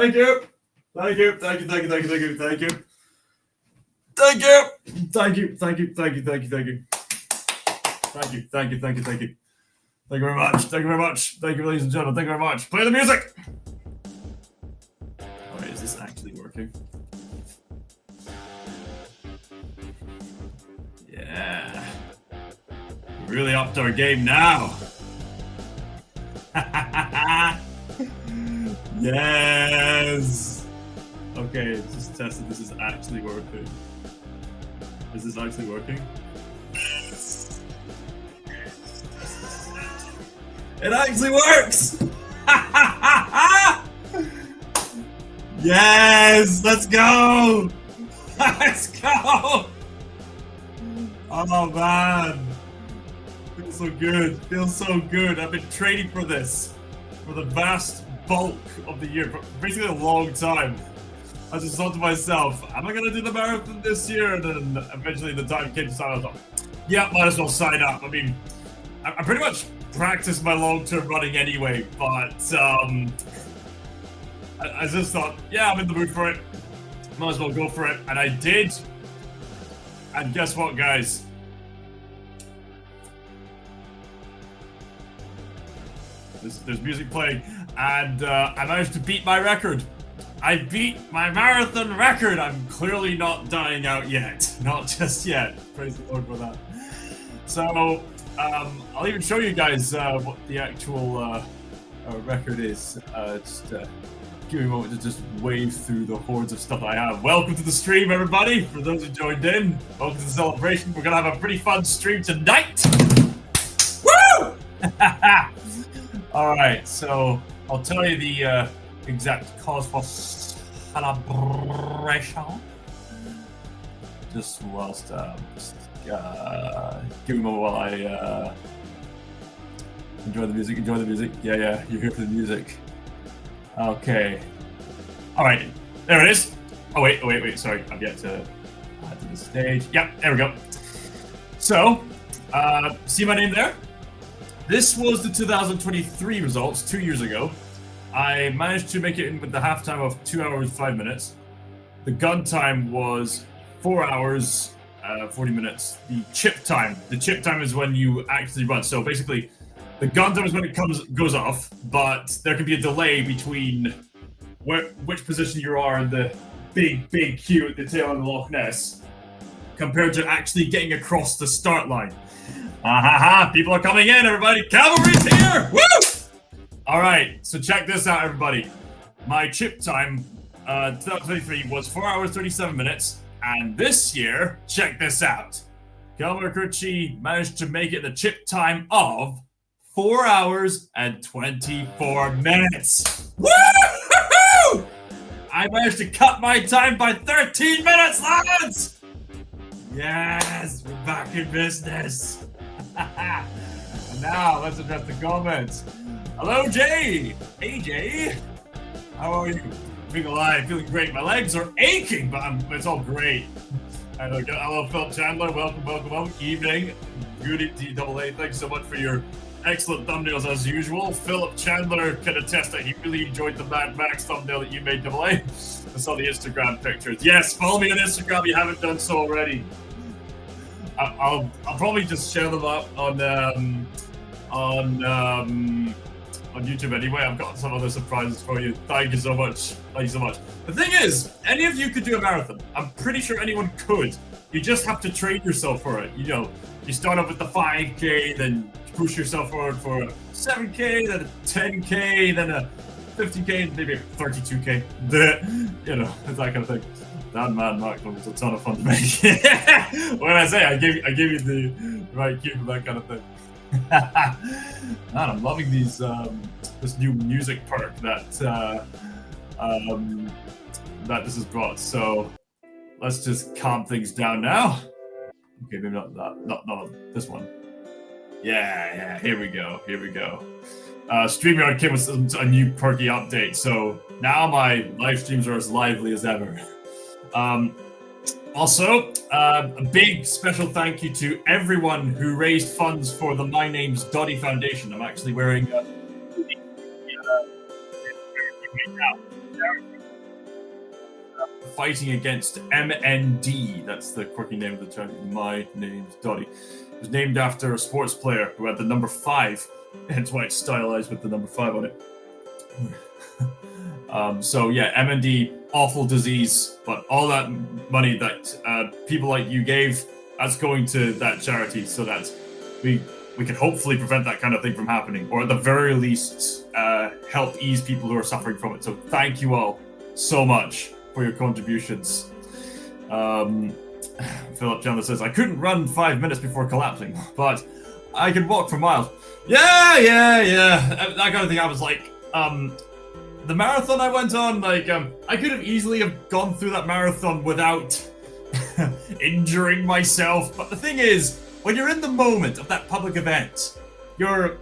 Thank you. Thank you. Thank you. Thank you. Thank you. Thank you. Thank you. Thank you. Thank you. Thank you. Thank you. Thank you. Thank you. Thank you. Thank you. Thank you. Thank you. Thank you very much. Thank you very much. Thank you, ladies and gentlemen. Thank you very much. Play the music. All right, is this actually working? Yeah. We really upped our game now. Yes. Okay, just test if this is actually working. Is this actually working? It actually works! Yes! Let's go! Let's go! Oh man! Feels so good. Feels so good. I've been training for this for the vast bulk of the year, for basically a long time. I just thought to myself, am I gonna do the marathon this year? And then eventually the time came to sign up. I thought, yeah, might as well sign up. I mean, I pretty much practiced my long-term running anyway, but I just thought, yeah, I'm in the mood for it. Might as well go for it. And I did. And guess what, guys? There's music playing, and I managed to beat my record. I beat my marathon record. I'm clearly not dying out yet. Not just yet. Praise the Lord for that. So, I'll even show you guys what the actual record is. Just give me a moment to just wave through the hordes of stuff I have. Welcome to the stream, everybody. For those who joined in, welcome to the celebration. We're gonna have a pretty fun stream tonight. Woo! All right, so I'll tell you the exact cause for celebration. Just whilst give me a moment while I enjoy the music. Enjoy the music. Yeah, you're here for the music. Okay. All right, there it is. Oh wait. Sorry, I've yet to add to the stage. Yep, there we go. So, see my name there? This was the 2023 results 2 years ago. I managed to make it in with the halftime of 2 hours 5 minutes. The gun time was 4 hours 40 minutes. The chip time is when you actually run. So basically, the gun time is when it goes off, but there can be a delay between which position you are in the big queue at the tail of the Loch Ness compared to actually getting across the start line. People are coming in, everybody. Cavalry's here! Woo! All right, so check this out, everybody. My chip time, 2023, was 4 hours, 37 minutes. And this year, check this out. Cavalry Curchi managed to make it the chip time of 4 hours and 24 minutes. Woo! I managed to cut my time by 13 minutes, lads! Yes, we're back in business. Now, let's address the comments. Hello, Jay. Hey, Jay. How are you? Feeling alive, feeling great. My legs are aching, but it's all great. Hello, Philip Chandler. Welcome. Evening. Beauty DAA. Thanks so much for your excellent thumbnails as usual. Philip Chandler can attest that he really enjoyed the Mad Max thumbnail that you made, AA. I saw the Instagram pictures. Yes, follow me on Instagram if you haven't done so already. I'll probably just share them up on YouTube anyway. I've got some other surprises for you. Thank you so much. The thing is, any of you could do a marathon. I'm pretty sure anyone could. You just have to train yourself for it. You know, you start off with the 5K, then push yourself forward for a 7K, then a 10K, then a 50K, maybe a 32K. You know, that kind of thing. That Mad Max was a ton of fun to make. What did I say? I gave you the right cue for that kind of thing. Man, I'm loving these this new music perk that that this has brought. So let's just calm things down now. Okay, maybe not that. Not this one. Yeah. Here we go. StreamYard came with a new perky update, so now my live streams are as lively as ever. Also, a big special thank you to everyone who raised funds for the My Name's Doddy Foundation. I'm actually wearing a right now. fighting against MND. That's the quirky name of the charity. My name's Dotty. It was named after a sports player who had the number 5, hence why it's stylized with the number 5 on it. So yeah, MND, awful disease, but all that money that people like you gave, that's going to that charity, so that we can hopefully prevent that kind of thing from happening, or at the very least, help ease people who are suffering from it. So thank you all so much for your contributions. Philip Chandler says, I couldn't run 5 minutes before collapsing, but I can walk for miles. Yeah. That kind of thing. I was like, the marathon I went on, like, I could have easily have gone through that marathon without injuring myself. But the thing is, when you're in the moment of that public event, the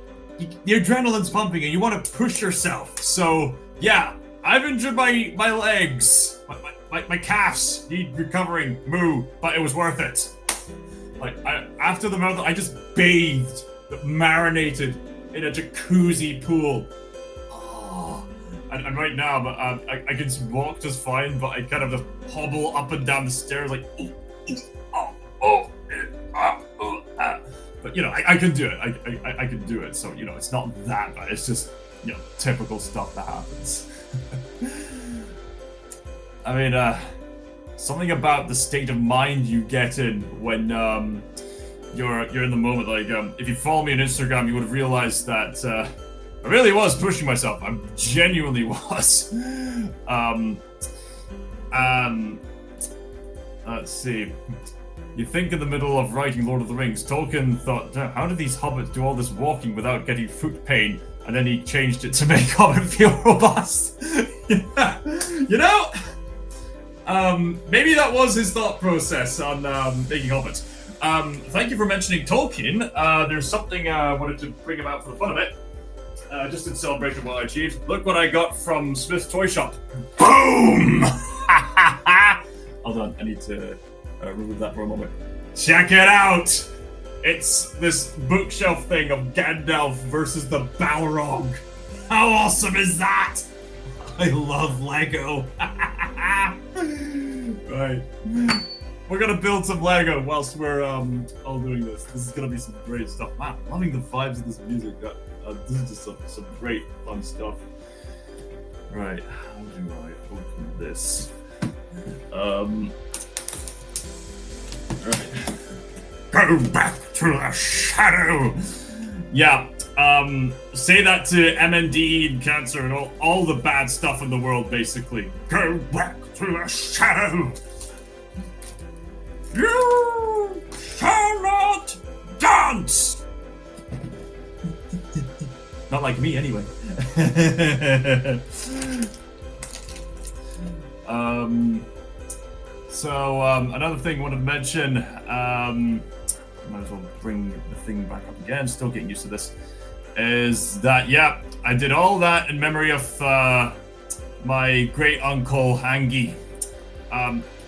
adrenaline's pumping and you want to push yourself. So, yeah, I've injured my legs. My calves need recovering. Moo. But it was worth it. Like, after the marathon, I just bathed, marinated in a jacuzzi pool. Oh. And right now, I can walk just fine, but I kind of just hobble up and down the stairs like, But, you know, I can do it. I can do it. So, you know, it's not that bad. It's just, you know, typical stuff that happens. I mean, something about the state of mind you get in when you're in the moment. Like, if you follow me on Instagram, you would have realized that I really was pushing myself. I genuinely was. Let's see. You think in the middle of writing Lord of the Rings, Tolkien thought, how do these hobbits do all this walking without getting foot pain? And then he changed it to make Hobbit feel robust. Yeah. You know, maybe that was his thought process on making hobbits. Thank you for mentioning Tolkien. There's something I wanted to bring about for the fun of it. Just in celebration of what I achieved. Look what I got from Smith's Toy Shop. Boom! Hold on, I need to remove that for a moment. Check it out! It's this bookshelf thing of Gandalf versus the Balrog. How awesome is that? I love Lego. Right. We're gonna build some Lego whilst we're all doing this. This is gonna be some great stuff. Man, I'm loving the vibes of this music. This is just some great fun stuff. Right, how do I open this? Right. Go back to the shadow! Yeah, say that to MND and cancer and all the bad stuff in the world, basically. Go back to the shadow! You shall not dance! Not like me, anyway. Another thing I want to mention, might as well bring the thing back up again, still getting used to this, is that, yeah, I did all that in memory of my great uncle, Angie.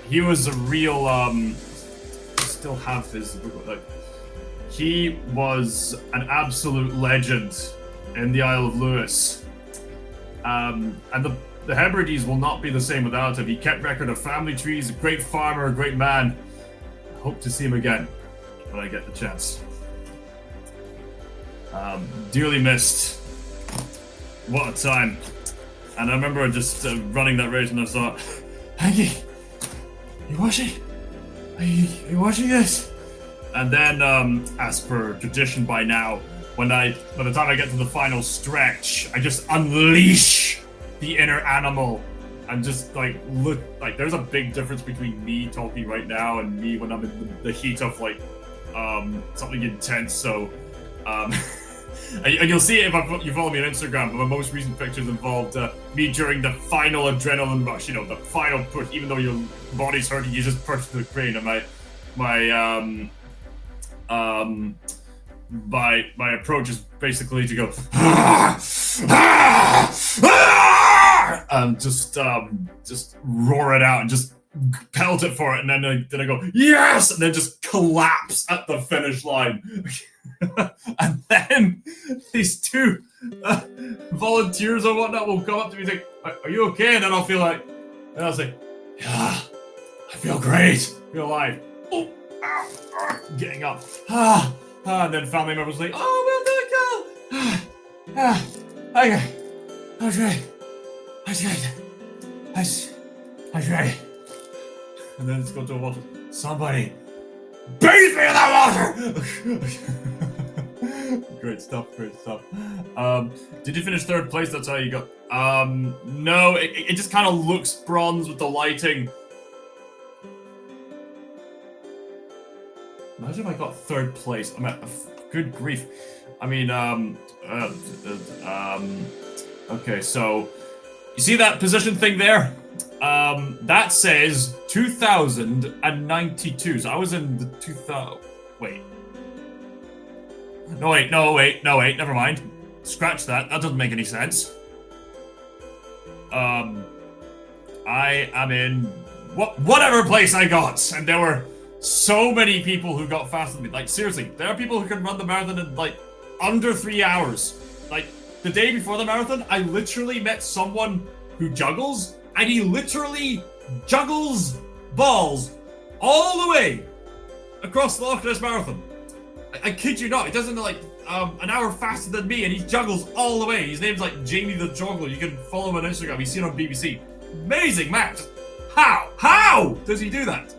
He was a real, I still have his, like, he was an absolute legend in the Isle of Lewis. And the Hebrides will not be the same without him. He kept record of family trees, a great farmer, a great man. I hope to see him again when I get the chance. Dearly missed. What a time. And I remember just running that race and I thought, Hanky, you watching? Are you watching this? And then, as per tradition by now, by the time I get to the final stretch, I just unleash the inner animal and just like look like there's a big difference between me talking right now and me when I'm in the heat of like something intense. So and you'll see it if you follow me on Instagram, but my most recent pictures involved me during the final adrenaline rush, you know, the final push. Even though your body's hurting, you just push the crane. And my approach is basically to go and just roar it out and just pelt it for it, and then I go yes, and then just collapse at the finish line. And then these two volunteers or whatnot will come up to me and say, "Are you okay?" And then I'll feel like, and I'll say, Yeah, I feel great. I feel alive. Oh, getting up. And then family members like, oh, well done, Cal. Okay. Okay. Okay. And then let's go to the water. Somebody bathe me in that water! Great stuff. Did you finish third place? That's how you got. No, it just kind of looks bronze with the lighting. Imagine if I got third place. I mean, good grief. I mean, okay, so you see that position thing there? That says 2092. So I was in the 2000. Wait. No, wait. Never mind. Scratch that. That doesn't make any sense. I am in whatever place I got, and there were so many people who got faster than me. Like, seriously, there are people who can run the marathon in like under 3 hours. Like, the day before the marathon, I literally met someone who juggles, and he literally juggles balls all the way across the Loch Ness Marathon. I kid you not, he does it like an hour faster than me, and he juggles all the way. His name's like Jamie the Juggler. You can follow him on Instagram. He's seen on BBC. Amazing match. How does he do that?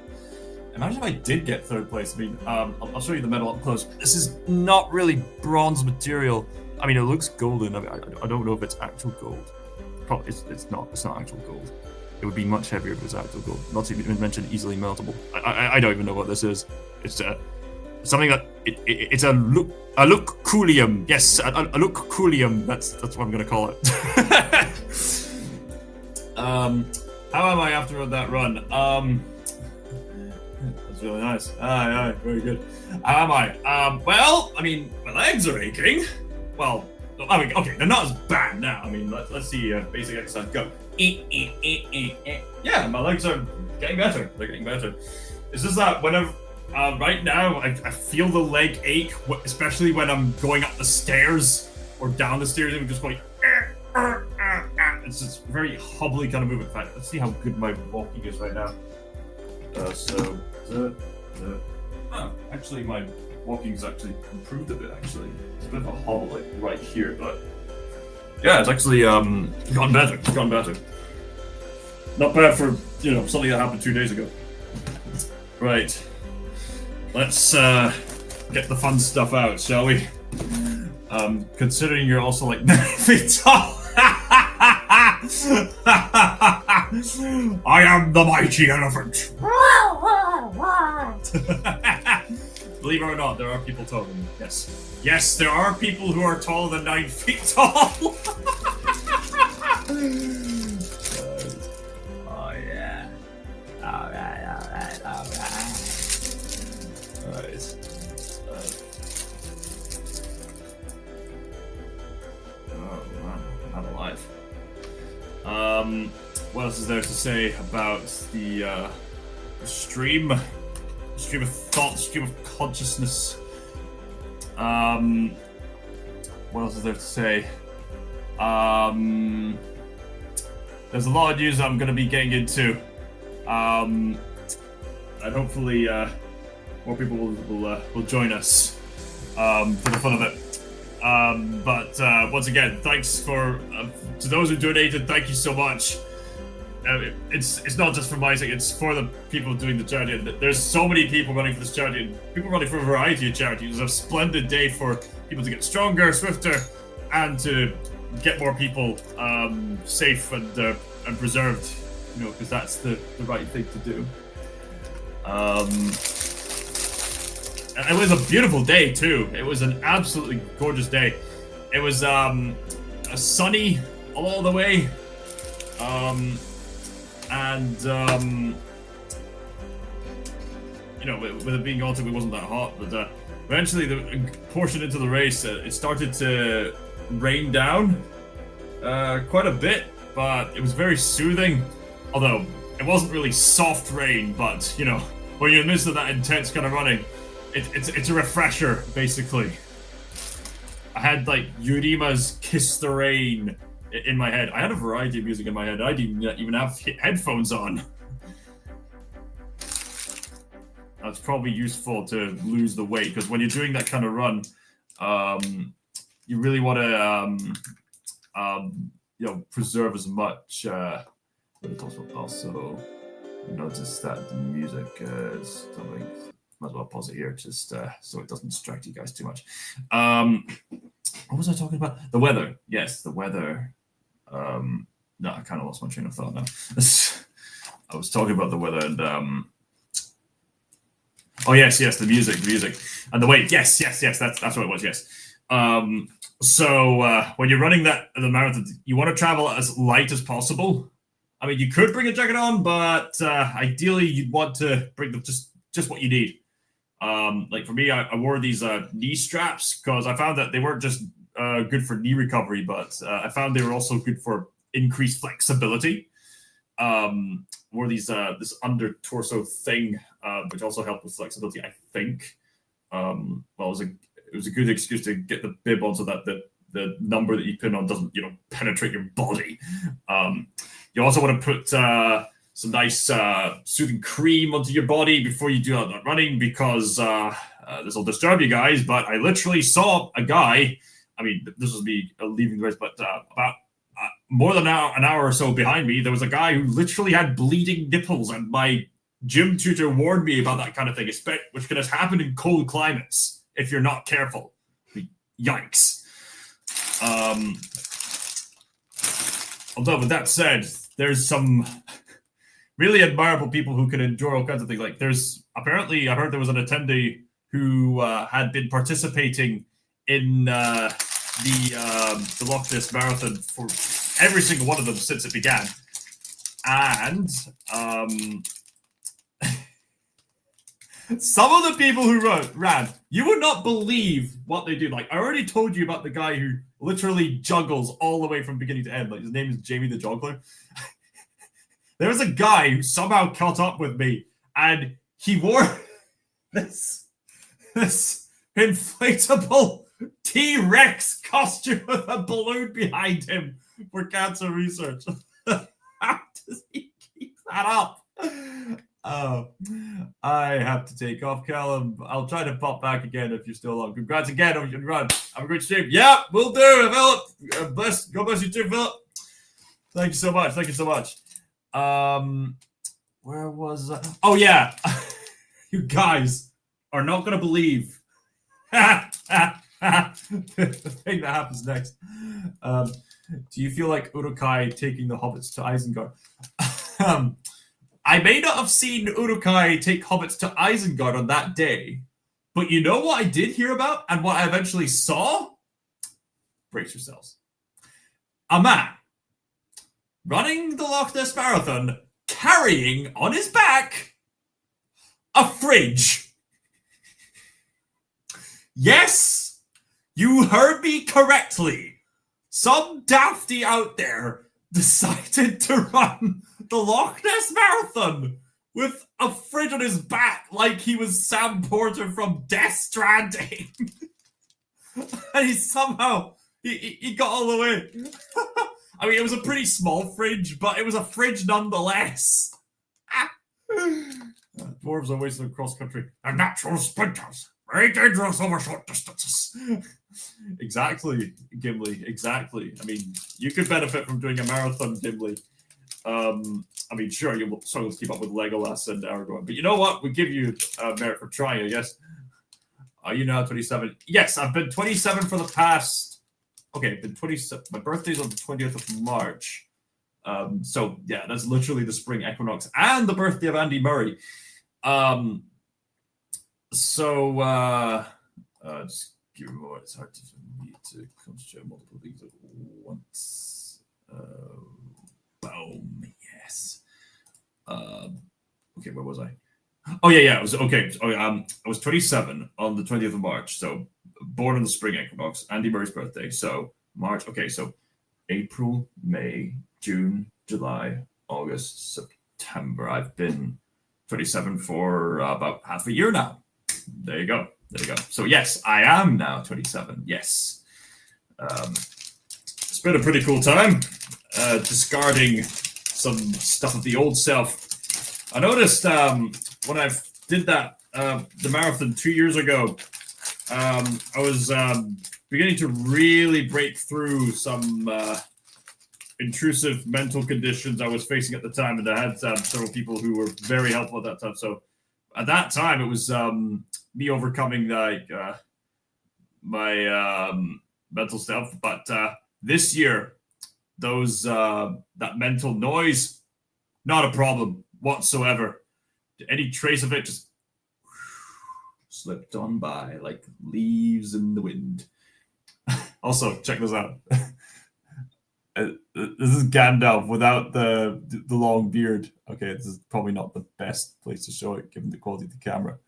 Imagine if I did get third place. I mean, I'll show you the medal up close. This is not really bronze material. I mean, it looks golden. I mean, I don't know if it's actual gold. Probably it's not. It's not actual gold. It would be much heavier if it was actual gold. Not to even mention easily meltable. I don't even know what this is. It's something that it's a lucculium. Yes, a lucculium. That's what I'm gonna call it. How am I after that run? That's really nice. Yeah, very good. How am I? Well, I mean, my legs are aching. Well, I mean, okay, they're not as bad now. I mean, let's see basic exercise. Go. Yeah, my legs are getting better. They're getting better. It's just that whenever, right now, I feel the leg ache, especially when I'm going up the stairs or down the stairs, and I'm just going. It's just very hobbly kind of movement. In fact, let's see how good my walking is right now. Actually, my walking's actually improved a bit. Actually, it's a bit of a hobble like right here, but yeah, it's actually gotten better. It's gotten better. Not bad for something that happened 2 days ago. Right. Let's get the fun stuff out, shall we? Considering you're also like 9 feet tall. I am the mighty elephant. Believe it or not, there are people taller than me. Yes, there are people who are taller than 9 feet tall. Oh yeah. All right. Oh man, I'm alive. What else is there to say about the stream? Stream of thought, stream of consciousness. What else is there to say? There's a lot of news I'm going to be getting into. And hopefully more people will join us for the fun of it. But once again, thanks for to those who donated. Thank you so much. It's not just for my sake; it's for the people doing the charity. There's so many people running for this charity, and people running for a variety of charities. It's a splendid day for people to get stronger, swifter, and to get more people safe and preserved. Because that's the right thing to do. It was a beautiful day too. It was an absolutely gorgeous day. It was sunny all the way, with it being autumn, it wasn't that hot. But eventually, the portion into the race, it started to rain down quite a bit, but it was very soothing. Although it wasn't really soft rain, but when you're in the midst of that intense kind of running. It's a refresher, basically. I had like Yurima's "Kiss the Rain" in my head. I had a variety of music in my head. I didn't even have headphones on. it's probably useful to lose the weight, because when you're doing that kind of run, you really want to preserve as much. Also notice that the music is something. Might as well pause it here, just so it doesn't distract you guys too much. What was I talking about? The weather. Yes, the weather. No, I kind of lost my train of thought now. I was talking about the weather and oh yes, the music and the weight. Yes, that's what it was. Yes. So when you're running the marathon, you want to travel as light as possible. I mean, you could bring a jacket on, but ideally you'd want to bring just what you need. Like for me, I wore these knee straps because I found that they weren't just good for knee recovery, but I found they were also good for increased flexibility. Wore these this under torso thing, which also helped with flexibility, I think. Well, it was a good excuse to get the bib on so that the number that you pin on doesn't penetrate your body. You also want to put some nice soothing cream onto your body before you do that running, because this will disturb you guys, but I literally saw a guy. I mean, this was me leaving the race, but about more than an hour or so behind me, there was a guy who literally had bleeding nipples, and my gym tutor warned me about that kind of thing, which can happen in cold climates if you're not careful. Yikes. Although, with that said, there's some really admirable people who can endure all kinds of things. Like apparently, I heard there was an attendee who had been participating in the Loch Ness Marathon for every single one of them since it began. And some of the people who ran, you would not believe what they do. Like, I already told you about the guy who literally juggles all the way from beginning to end. Like, his name is Jamie the Juggler. There was a guy who somehow caught up with me, and he wore this inflatable T-Rex costume with a balloon behind him for cancer research. How does he keep that up? I have to take off, Callum. I'll try to pop back again if you're still on. Congrats again on your run. Have a great stream. Yeah, we'll do, Philip. God bless you too, Philip. Thank you so much. Where was I? Oh yeah. You guys are not going to believe the thing that happens next. Do you feel like Uruk-hai taking the hobbits to Isengard? I may not have seen Uruk-hai take hobbits to Isengard on that day, but you know what I did hear about and what I eventually saw? Brace yourselves. A man running the Loch Ness Marathon, carrying on his back a fridge. Yes, you heard me correctly. Some dafty out there decided to run the Loch Ness Marathon with a fridge on his back like he was Sam Porter from Death Stranding. And he somehow, he got all the way. I mean, it was a pretty small fridge, but it was a fridge nonetheless. Dwarves are wasted cross country. They're natural sprinters. Very dangerous over short distances. Exactly, Gimli. Exactly. I mean, you could benefit from doing a marathon, Gimli. I mean, sure, you will struggle to keep up with Legolas and Aragorn, but you know what? We give you merit for trying, I guess. Are you now 27? Yes, I've been 27 for the past. Okay, been 27. My birthday's on the 20th of March. So yeah, that's literally the spring equinox and the birthday of Andy Murray. Just give me more. It's hard for me to concentrate on multiple things at once. Boom. Yes. Okay, where was I? Oh yeah. It was okay. I was 27 on the 20th of March. So born on the spring equinox, Andy Murray's birthday. So March. Okay, so April, May, June, July, August, September. I've been 27 for about half a year now. There you go. So yes, I am now 27. Yes. It's been a pretty cool time. Discarding some stuff of the old self. I noticed when I did that the marathon 2 years ago, I was beginning to really break through some intrusive mental conditions I was facing at the time, and I had several people who were very helpful at that time. So at that time, it was me overcoming my mental stuff. But this year, those that mental noise, not a problem whatsoever. Any trace of it just slipped on by like leaves in the wind. Also, check this out. This is Gandalf without the long beard. Okay, this is probably not the best place to show it given the quality of the camera.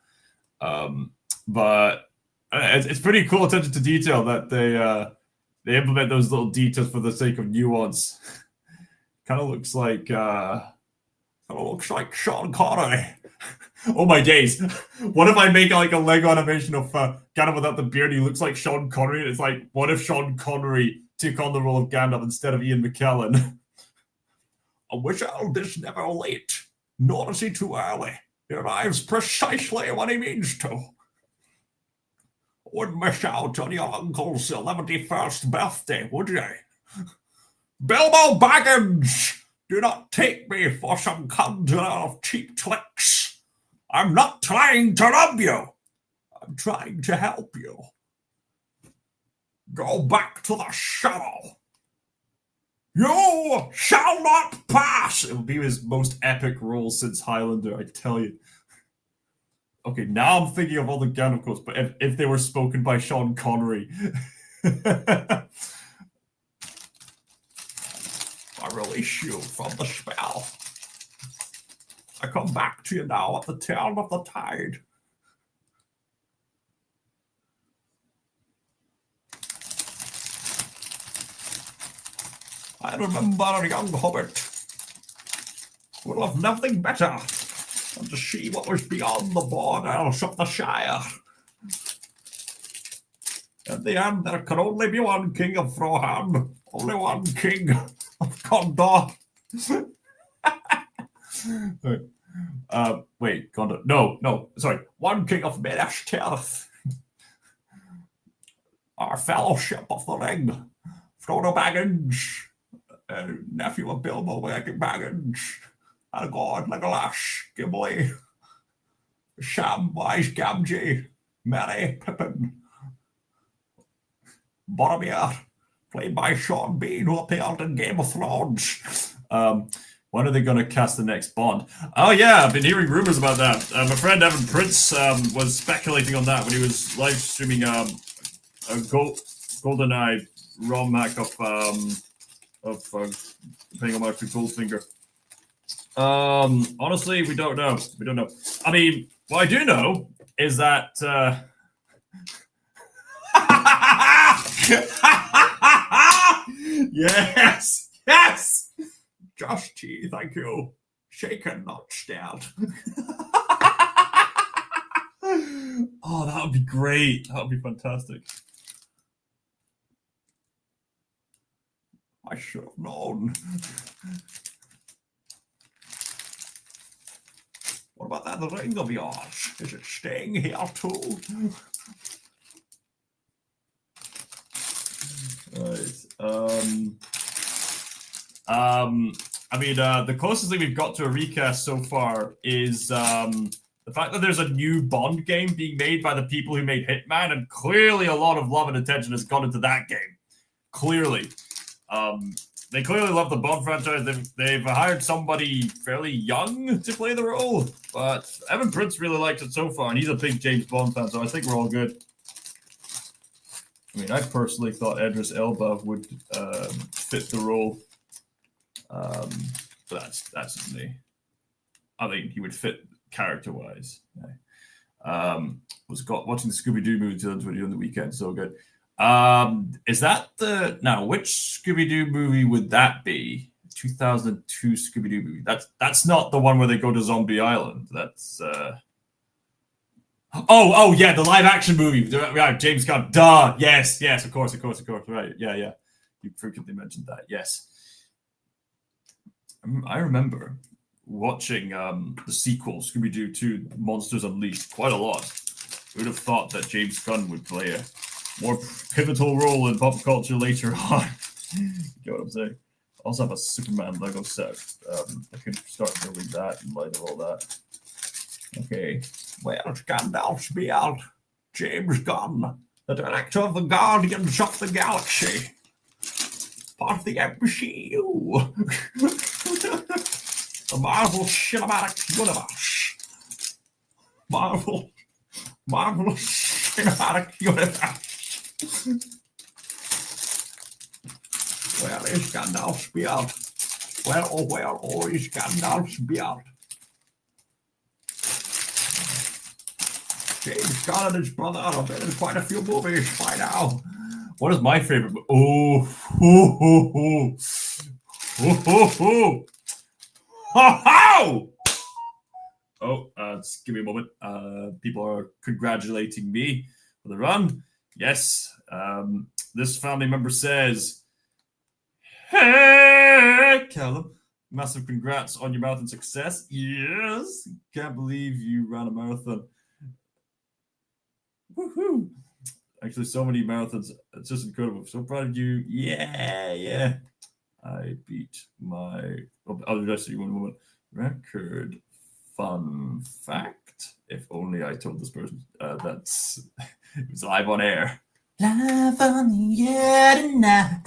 But it's pretty cool attention to detail that they implement those little details for the sake of nuance. Kind of looks like Sean Connery. Oh my days! What if I make like a Lego animation of Gandalf without the beard? He looks like Sean Connery. It's like, what if Sean Connery took on the role of Gandalf instead of Ian McKellen? I wish this never late, nor is he too early. He arrives precisely when he means to. Wouldn't miss out on your uncle's 71st birthday, would you? Bilbo Baggins! Do not take me for some conjurer of cheap tricks. I'm not trying to rob you. I'm trying to help you. Go back to the shadow. You shall not pass! It will be his most epic role since Highlander, I tell you. Okay, now I'm thinking of all the Gandalf quotes, but if they were spoken by Sean Connery. I release you from the spell. I come back to you now at the turn of the tide. I remember a young hobbit who would love nothing better than to see what was beyond the borders of the Shire. In the end, there could only be one king of Frohan, only one king of Gondor. Wait, Gondor. No, sorry. One king of Minas Tirith. Our fellowship of the ring. Frodo Baggins, nephew of Bilbo Baggins. Aragorn, Legolas, Gimli, Samwise Gamgee, Merry, Pippin, Boromir, played by Sean Bean, who appeared in Game of Thrones. When are they going to cast the next Bond? Oh yeah, I've been hearing rumors about that. My friend Evan Prince was speculating on that when he was live streaming a GoldenEye ROM hack of playing on Michael Goldfinger. Honestly, we don't know. I mean, what I do know is that yes. Josh T, thank you. Shaken, not stared. Oh, that would be great. That would be fantastic. I should have known. What about that ring of yours? Is it staying here too? Right. I mean, the closest thing we've got to a recast so far is the fact that there's a new Bond game being made by the people who made Hitman, and clearly a lot of love and attention has gone into that game. Clearly. They clearly love the Bond franchise. They've hired somebody fairly young to play the role, but Evan Prince really liked it so far, and he's a big James Bond fan, so I think we're all good. I mean, I personally thought Idris Elba would fit the role. But that's just me. I think he would fit character-wise. Was watching the Scooby-Doo movie 2020 on the weekend, so good. Is that which Scooby-Doo movie would that be? 2002 Scooby-Doo movie. That's not the one where they go to Zombie Island. That's Oh yeah, the live action movie. Right, James Gunn. Duh. Yes, of course. Right. Yeah. You frequently mentioned that. Yes. I remember watching the sequel, Scooby-Doo 2 Monsters Unleashed, quite a lot. Who would have thought that James Gunn would play a more pivotal role in pop culture later on? You get what I'm saying? I also have a Superman Lego set. I could start building that in light of all that. Okay. Well, Gandalf's beard. James Gunn, the director of the Guardians of the Galaxy. Part of the MCU. The Marvel Cinematic Universe. Marvel Cinematic Universe. Where is Gandalf's beard? Where is Gandalf's beard? James Gunn and his brother have been in quite a few movies by now. What is my favorite? Just give me a moment. People are congratulating me for the run. Yes. This family member says, "Hey, Callum, massive congrats on your marathon success." Yes. Can't believe you ran a marathon. Woohoo! Actually, so many marathons. It's just incredible. So proud of you. Yeah. I beat my... I'll address you in a moment. Record fun fact. If only I told this person that's... It was live on air. Live on the air tonight.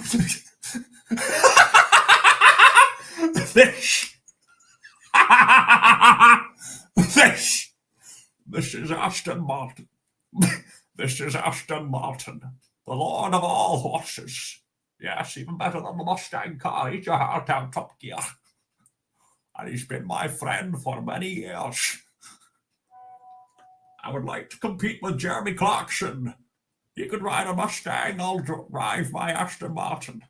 This is Aston Martin. This is Aston Martin, the lord of all horses. Yes, even better than the Mustang car. Eat your heart out, Top Gear. And he's been my friend for many years. I would like to compete with Jeremy Clarkson. He could ride a Mustang, I'll drive my Aston Martin.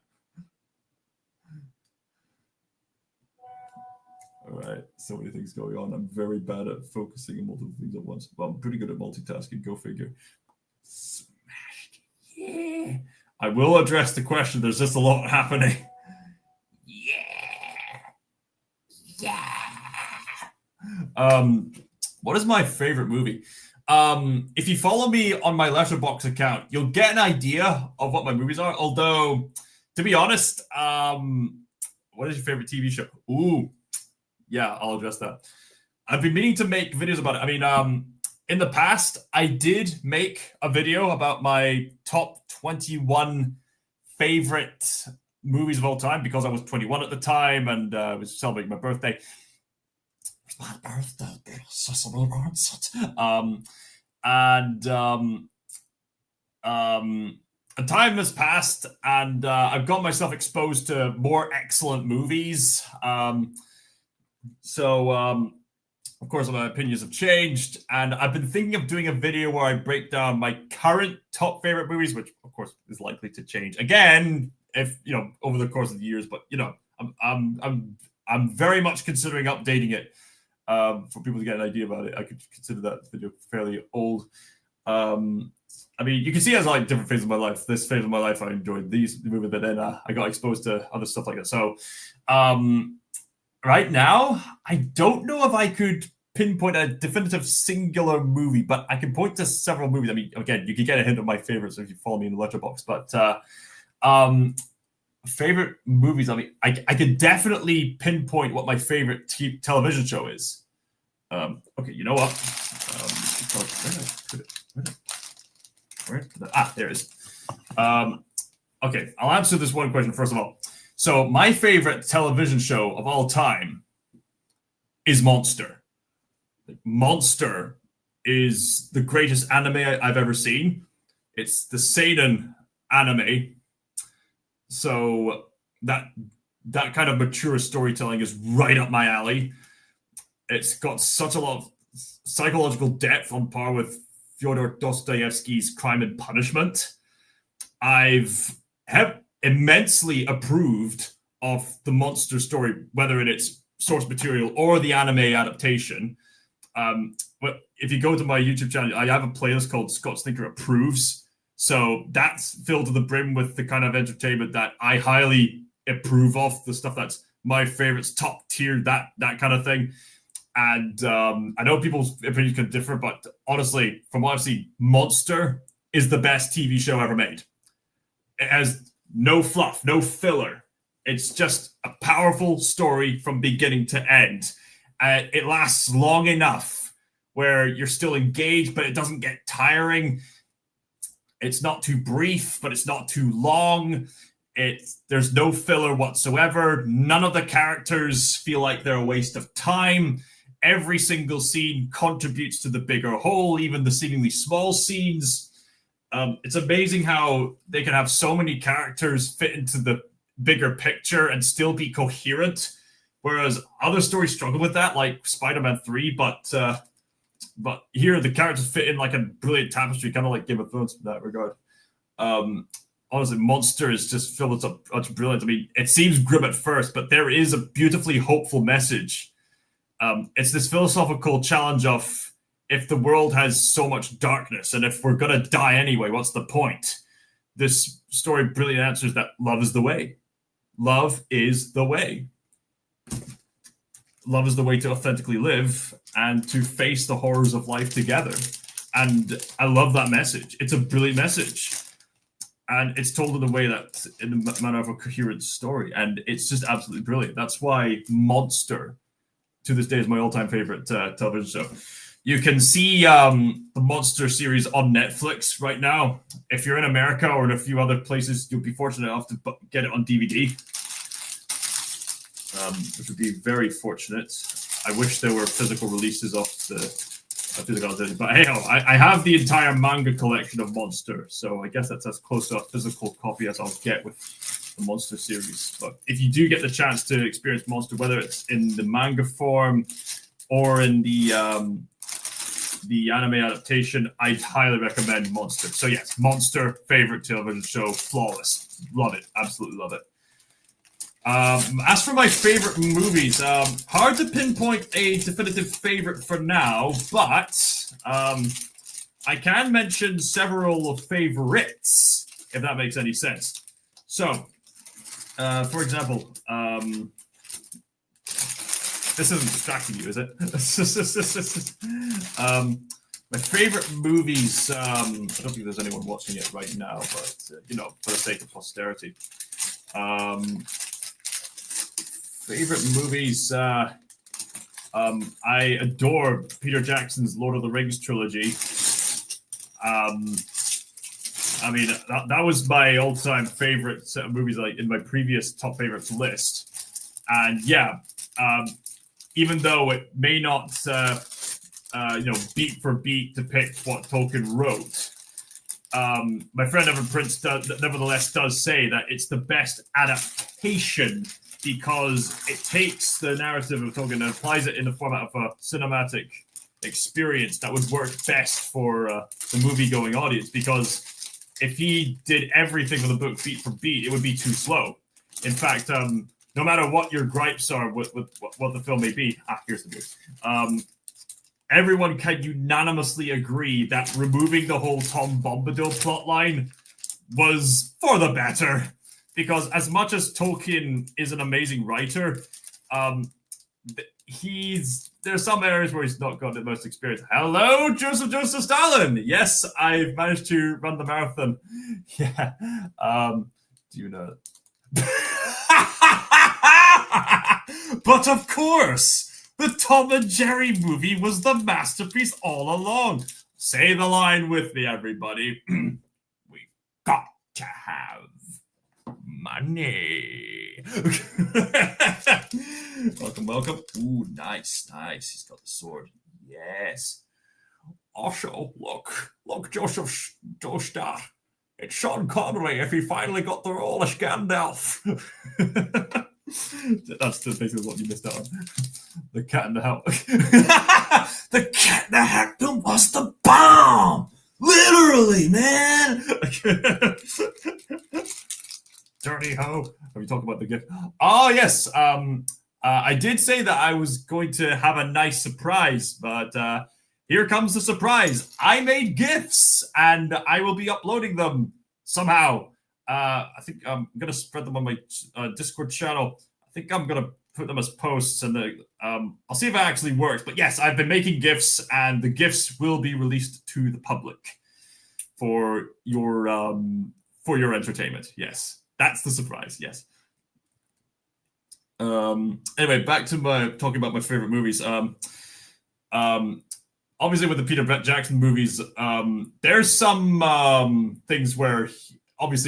All right, so many things going on. I'm very bad at focusing on multiple things at once. Well, I'm pretty good at multitasking, go figure. Smashed. Yeah. I will address the question. There's just a lot happening. Yeah. What is my favorite movie? If you follow me on my Letterboxd account, you'll get an idea of what my movies are. Although, to be honest, what is your favorite TV show? Ooh. Yeah, I'll address that. I've been meaning to make videos about it. I mean, in the past, I did make a video about my top 21 favorite movies of all time because I was 21 at the time and I was celebrating my birthday. It's my birthday, Sesame Mindset. Time has passed and I've got myself exposed to more excellent movies. Of course, my opinions have changed, and I've been thinking of doing a video where I break down my current top favorite movies, which of course is likely to change again if over the course of the years. But I'm very much considering updating it for people to get an idea about it. I could consider that video fairly old. I mean, you can see as like different phases of my life. This phase of my life, I enjoyed these movies, but then I got exposed to other stuff like that. So. Right now, I don't know if I could pinpoint a definitive singular movie, but I can point to several movies. I mean, again, you can get a hint of my favorites if you follow me in the Letterboxd. But favorite movies, I mean, I could definitely pinpoint what my favorite television show is. Okay, you know what? Where did I there it is. Okay, I'll answer this one question first of all. So my favorite television show of all time is Monster. Monster is the greatest anime I've ever seen. It's the seinen anime. So that kind of mature storytelling is right up my alley. It's got such a lot of psychological depth on par with Fyodor Dostoevsky's Crime and Punishment. I've immensely approved of the Monster story, whether in its source material or the anime adaptation. But if you go to my YouTube channel, I have a playlist called Scott Stinker Approves. So that's filled to the brim with the kind of entertainment that I highly approve of, the stuff that's my favorites, top tier, that kind of thing. And I know people's opinions can differ, but honestly, from what I've seen, Monster is the best TV show ever made. It has no fluff, no filler. It's just a powerful story from beginning to end. It lasts long enough where you're still engaged, but it doesn't get tiring. It's not too brief, but it's not too long. There's no filler whatsoever. None of the characters feel like they're a waste of time. Every single scene contributes to the bigger whole, even the seemingly small scenes. It's amazing how they can have so many characters fit into the bigger picture and still be coherent, whereas other stories struggle with that, like Spider-Man 3. But here the characters fit in like a brilliant tapestry, kind of like Game of Thrones in that regard. Honestly, Monster is just filled with such brilliance. I mean, it seems grim at first, but there is a beautifully hopeful message. It's this philosophical challenge of, if the world has so much darkness and if we're going to die anyway, what's the point? This story brilliantly answers that love is the way. Love is the way. Love is the way to authentically live and to face the horrors of life together. And I love that message. It's a brilliant message. And it's told in a way that, in the manner of a coherent story. And it's just absolutely brilliant. That's why Monster, to this day, is my all-time favorite television show. You can see the Monster series on Netflix right now. If you're in America or in a few other places, you'll be fortunate enough to get it on DVD, which would be very fortunate. I wish there were physical releases of the physical edition, but hey, I have the entire manga collection of Monster, so I guess that's as close to a physical copy as I'll get with the Monster series. But if you do get the chance to experience Monster, whether it's in the manga form or in the anime adaptation, I highly recommend Monster. So yes, Monster, favorite television show, flawless, love it, absolutely love it. As for my favorite movies, hard to pinpoint a definitive favorite for now, but I can mention several favorites, if that makes any sense. So, for example, this isn't distracting you, is it? My favorite movies, I don't think there's anyone watching it right now, but, for the sake of posterity. Favorite movies, I adore Peter Jackson's Lord of the Rings trilogy. I mean, that was my all-time favorite set of movies, like in my previous top favorites list. And yeah, even though it may not, beat for beat depict what Tolkien wrote, my friend Evan Prince nevertheless does say that it's the best adaptation because it takes the narrative of Tolkien and applies it in the format of a cinematic experience that would work best for the movie-going audience. Because if he did everything for the book beat for beat, it would be too slow. In fact, no matter what your gripes are with what the film may be, here's the book. Everyone can unanimously agree that removing the whole Tom Bombadil plotline was for the better. Because as much as Tolkien is an amazing writer, there's some areas where he's not got the most experience. Hello, Joseph Stalin. Yes, I've managed to run the marathon. Yeah. Do you know that? But of course, the Tom and Jerry movie was the masterpiece all along. Say the line with me, everybody. We got to have money. Welcome. Ooh, nice. He's got the sword. Yes. Also, look, Joseph Joestar. It's Sean Connery if he finally got the role of Gandalf. That's basically what you missed out on. The Cat in the Hat. The Cat in the Hat film was the bomb! Literally, man! Dirty ho. Have you talked about the gift? Oh, yes. I did say that I was going to have a nice surprise, but here comes the surprise. I made GIFs, and I will be uploading them somehow. I think I'm going to spread them on my Discord channel. I think I'm gonna put them as posts, and I'll see if it actually works. But yes, I've been making GIFs, and the GIFs will be released to the public for your entertainment. Yes, that's the surprise. Yes. Anyway, back to talking about my favorite movies. Obviously, with the Peter Jackson movies, there's some things where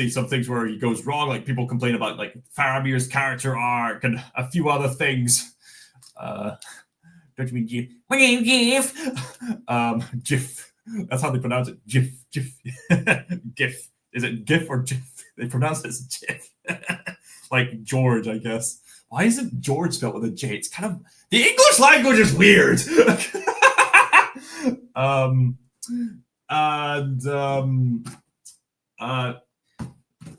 some things where he goes wrong. Like people complain about like Faramir's character arc and a few other things. Don't you mean GIF? My name GIF. GIF. That's how they pronounce it. GIF. GIF. Is it GIF or GIF? They pronounce it as GIF. Like George, I guess. Why isn't George spelled with a J? It's kind of the English language is weird.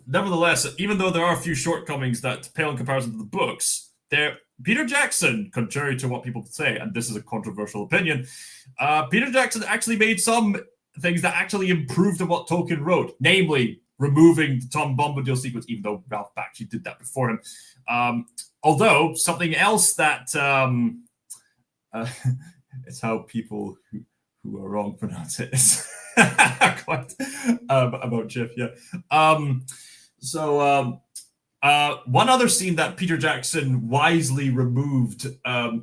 Nevertheless, even though there are a few shortcomings that pale in comparison to the books, Peter Jackson, contrary to what people say, and this is a controversial opinion, Peter Jackson actually made some things that actually improved on what Tolkien wrote, namely removing the Tom Bombadil sequence, even though Ralph Bakshi did that before him. Although something else that it's how people who are wrong pronounce it is quite about Jeff. Yeah. One other scene that Peter Jackson wisely removed,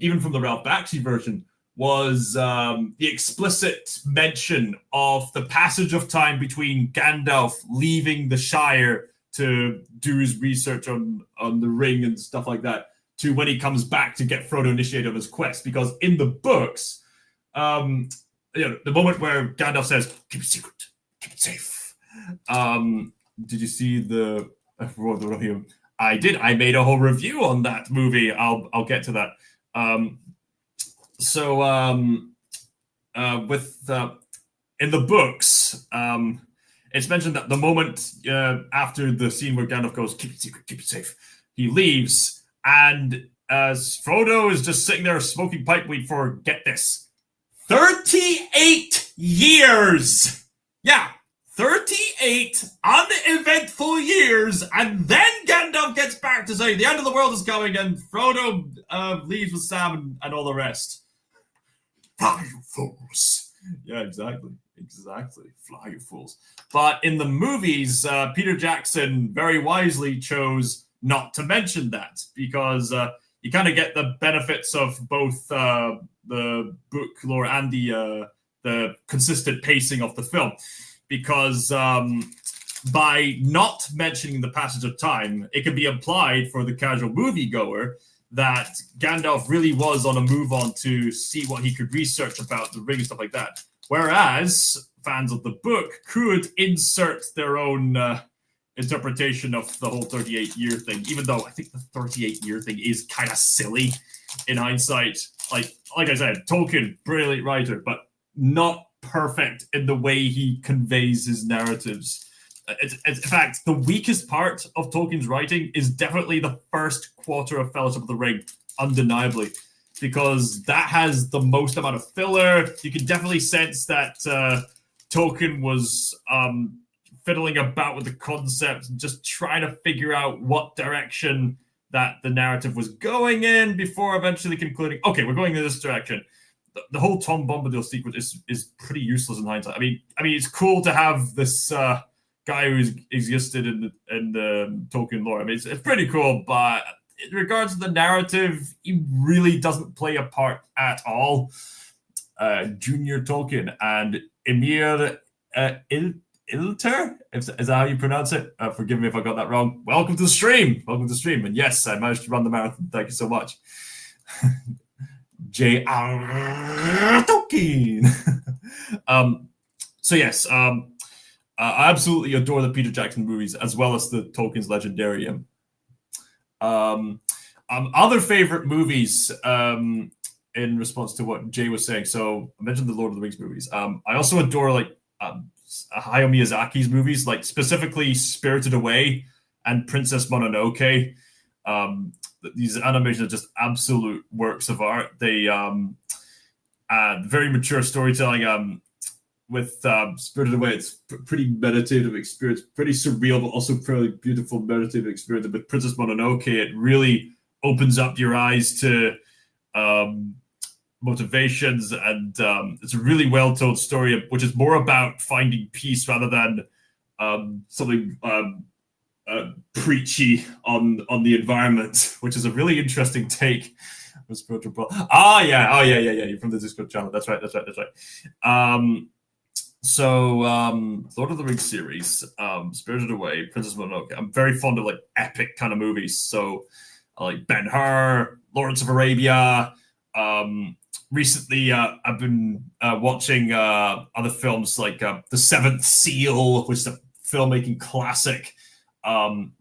even from the Ralph Bakshi version, was the explicit mention of the passage of time between Gandalf leaving the Shire to do his research on the ring and stuff like that, to when he comes back to get Frodo initiated on his quest. Because in the books, the moment where Gandalf says, "Keep it secret, keep it safe." Did you see the Road to Rohirrim? I did. I made a whole review on that movie. I'll get to that. In the books, it's mentioned that the moment after the scene where Gandalf goes, "Keep it secret, keep it safe," he leaves, and as Frodo is just sitting there smoking pipeweed for, get this, 38 years! Yeah, 38 uneventful years, and then Gandalf gets back to say the end of the world is coming, and Frodo leaves with Sam and all the rest. Fly, you fools! Yeah, exactly. Fly, you fools. But in the movies, Peter Jackson very wisely chose not to mention that, because you kind of get the benefits of both the book lore and the consistent pacing of the film. Because by not mentioning the passage of time, it can be implied for the casual moviegoer that Gandalf really was on a move on to see what he could research about the ring and stuff like that. Whereas fans of the book could insert their own interpretation of the whole 38-year thing, even though I think the 38-year thing is kind of silly in hindsight. Like I said, Tolkien, brilliant writer, but not perfect in the way he conveys his narratives. In fact, the weakest part of Tolkien's writing is definitely the first quarter of Fellowship of the Ring, undeniably, because that has the most amount of filler. You can definitely sense that Tolkien was fiddling about with the concept and just trying to figure out what direction that the narrative was going in before eventually concluding, okay, we're going in this direction. The whole Tom Bombadil sequence is pretty useless in hindsight. I mean, it's cool to have this guy who's existed in the Tolkien lore. I mean, it's pretty cool, but in regards to the narrative, he really doesn't play a part at all. Junior Tolkien and Emir Ilter, is that how you pronounce it? Forgive me if I got that wrong. Welcome to the stream. And yes, I managed to run the marathon. Thank you so much. J.R. Tolkien. I absolutely adore the Peter Jackson movies as well as the Tolkien's Legendarium. Other favorite movies in response to what Jay was saying. So I mentioned the Lord of the Rings movies. I also adore Hayao Miyazaki's movies, like specifically Spirited Away and Princess Mononoke. These animations are just absolute works of art. They very mature storytelling. With Spirited Away, it's pretty meditative experience, pretty surreal, but also pretty beautiful meditative experience. And with Princess Mononoke, it really opens up your eyes to motivations, and it's a really well told story, which is more about finding peace rather than something preachy on the environment, which is a really interesting take. Spiritual yeah. You're from the Discord channel. That's right. So Lord of the Rings series, Spirited Away, Princess Mononoke. I'm very fond of like epic kind of movies. So like Ben-Hur, Lawrence of Arabia. Recently, I've been watching other films like The Seventh Seal, which is a filmmaking classic.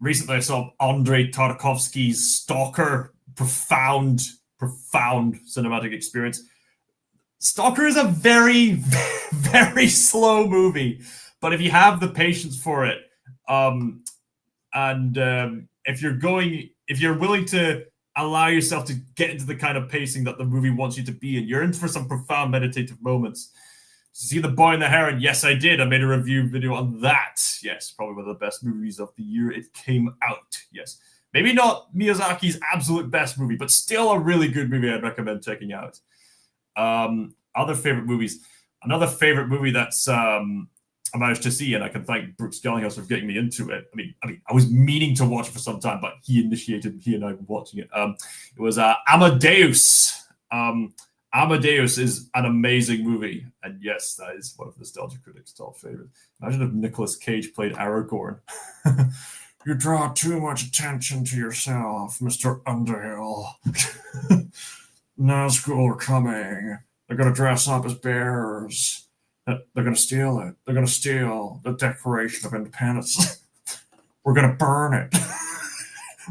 Recently, I saw Andrei Tarkovsky's Stalker. Profound cinematic experience. Stalker is a very, very slow movie, but if you have the patience for it, if you're willing to allow yourself to get into the kind of pacing that the movie wants you to be in, you're in for some profound meditative moments. See The Boy and the Heron? Yes, I did. I made a review video on that. Yes, probably one of the best movies of the year it came out. Yes. Maybe not Miyazaki's absolute best movie, but still a really good movie I'd recommend checking out. Other favorite movies. Another favorite movie that's I managed to see, and I can thank Brooks Gallinghouse for getting me into it. I mean, I was meaning to watch it for some time, but he and I were watching it. It was Amadeus. Amadeus is an amazing movie, and yes, that is one of Nostalgia Critic's top favorites. Imagine if Nicolas Cage played Aragorn. You draw too much attention to yourself, Mr. Underhill. Nazgul are coming. They're going to dress up as bears. They're going to steal it. They're going to steal the Declaration of Independence. We're going to burn it.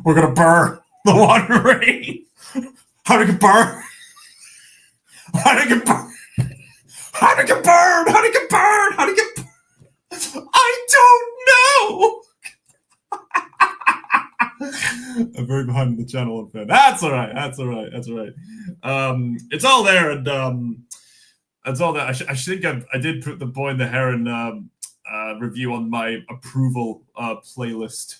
We're going to burn the One Ring. How did it burn? How did it burn? How did it burn? How did it burn? How did it burn? I don't know. I'm very behind the channel fan. That's all right. It's all there, and it's all there. I think I did put The Boy and the Heron review on my approval playlist.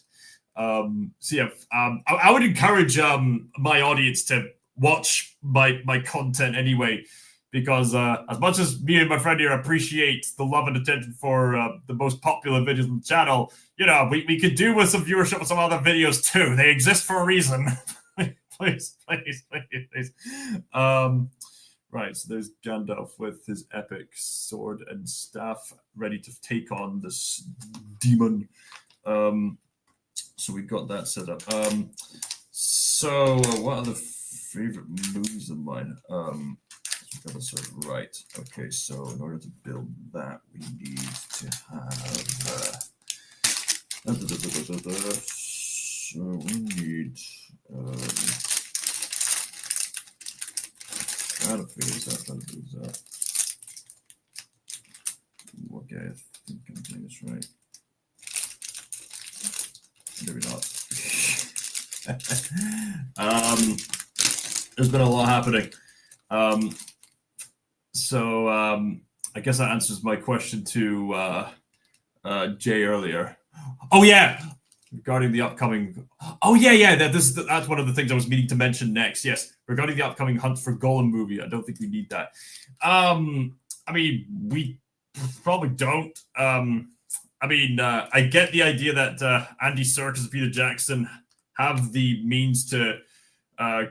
So yeah, I would encourage my audience to watch my content anyway, because as much as me and my friend here appreciate the love and attention for the most popular videos on the channel, you know, we could do with some viewership on some other videos too. They exist for a reason. please. Right, so there's Gandalf with his epic sword and staff ready to take on this demon. So we've got that set up. So what are the favorite movies of mine? Right. Okay, so in order to build that, we need to have... So we need... How to figure this out. Okay, I think I'm doing this right. Maybe not. There's been a lot happening. So I guess that answers my question to Jay earlier. Oh yeah, regarding the upcoming. Oh yeah. That's one of the things I was meaning to mention next. Yes, regarding the upcoming Hunt for Gollum movie. I don't think we need that. I mean, we probably don't. I get the idea that Andy Serkis and Peter Jackson have the means to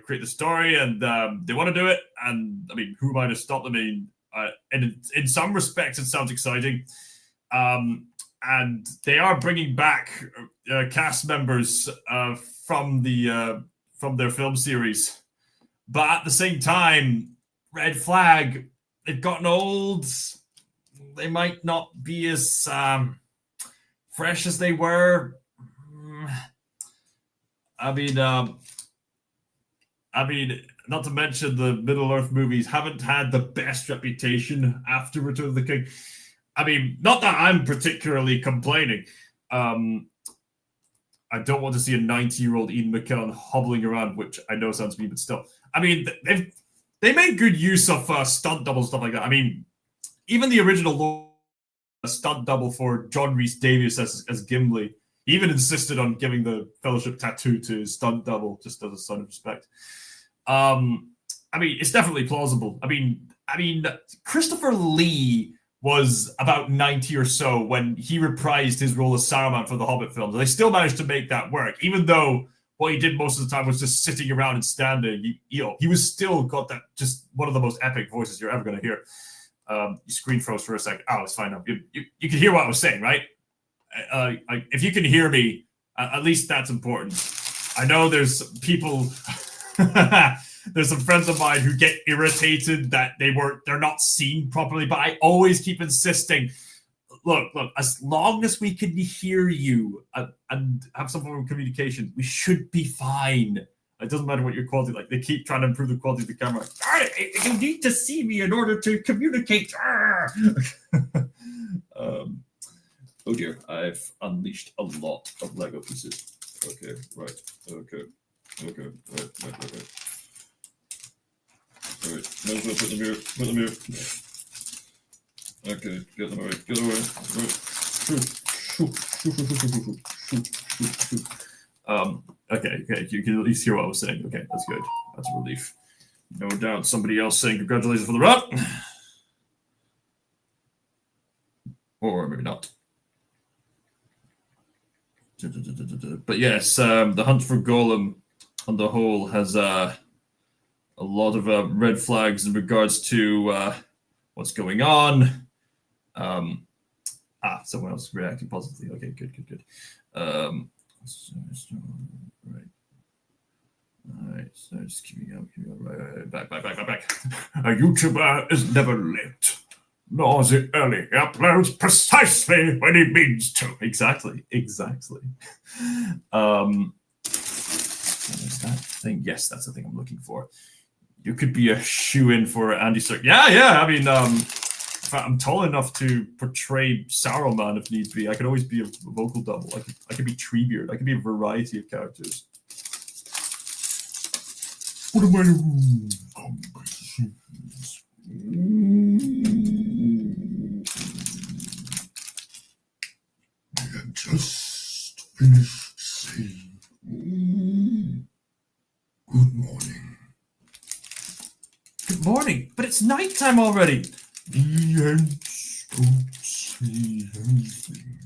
create the story, and they want to do it. And I mean, who am I to stop them? I mean, and in some respects, it sounds exciting. And they are bringing back cast members from their film series, but at the same time, Red Flag, they've gotten old. They might not be as fresh as they were. I mean, not to mention the Middle Earth movies haven't had the best reputation after Return of the King. I mean, not that I'm particularly complaining. I don't want to see a 90-year-old Ian McKellen hobbling around, which I know sounds mean, but still. I mean, they made good use of stunt double stuff like that. I mean, even the original stunt double for John Rhys Davies as Gimli, He even insisted on giving the Fellowship tattoo to his stunt double, just as a sign of respect. I mean, it's definitely plausible. I mean, Christopher Lee was about 90 or so when he reprised his role as Saruman for the Hobbit films. They still managed to make that work, even though what he did most of the time was just sitting around and standing. He was still got that just one of the most epic voices you're ever going to hear. You screen froze for a second. Oh, it's fine now. You can hear what I was saying, right? If you can hear me, at least that's important. I know there's people, there's some friends of mine who get irritated that they're not seen properly, but I always keep insisting, look, as long as we can hear you and have some form of communication, we should be fine. It doesn't matter what your quality, like they keep trying to improve the quality of the camera. You need to see me in order to communicate. Oh dear, I've unleashed a lot of Lego pieces. Okay, right. Okay, right. All right, might as well put them here. Okay, get them away. Okay, you can at least hear what I was saying. Okay, that's good. That's a relief. No doubt somebody else saying congratulations for the run. Or maybe not. But yes, the hunt for Gollum on the whole has a lot of red flags in regards to what's going on. Someone else reacting positively. Okay, good. Right. All right, so just keeping up. Right. Back. A YouTuber is never late, nor is it early. He uploads precisely when he means to. Exactly. Is that thing? Yes, that's the thing I'm looking for. You could be a shoe-in for Andy Serkis. Yeah. I mean, I'm tall enough to portray Saruman if needs be. I could always be a vocal double. I could be Treebeard. I could be a variety of characters. What am I I have just finished saying good morning. Good morning, but it's nighttime already. The ants don't say anything.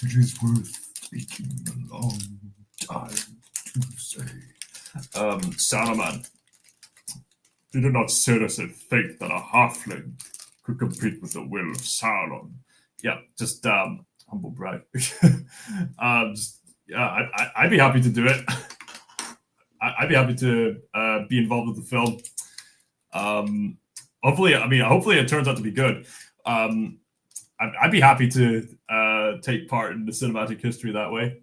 It is worth taking a long time to say. Saruman, you do not seriously think that a halfling could compete with the will of Sauron? Yeah, just humble brag. I'd be happy to do it. I'd be happy to be involved with the film. Hopefully it turns out to be good. I'd be happy to take part in the cinematic history that way.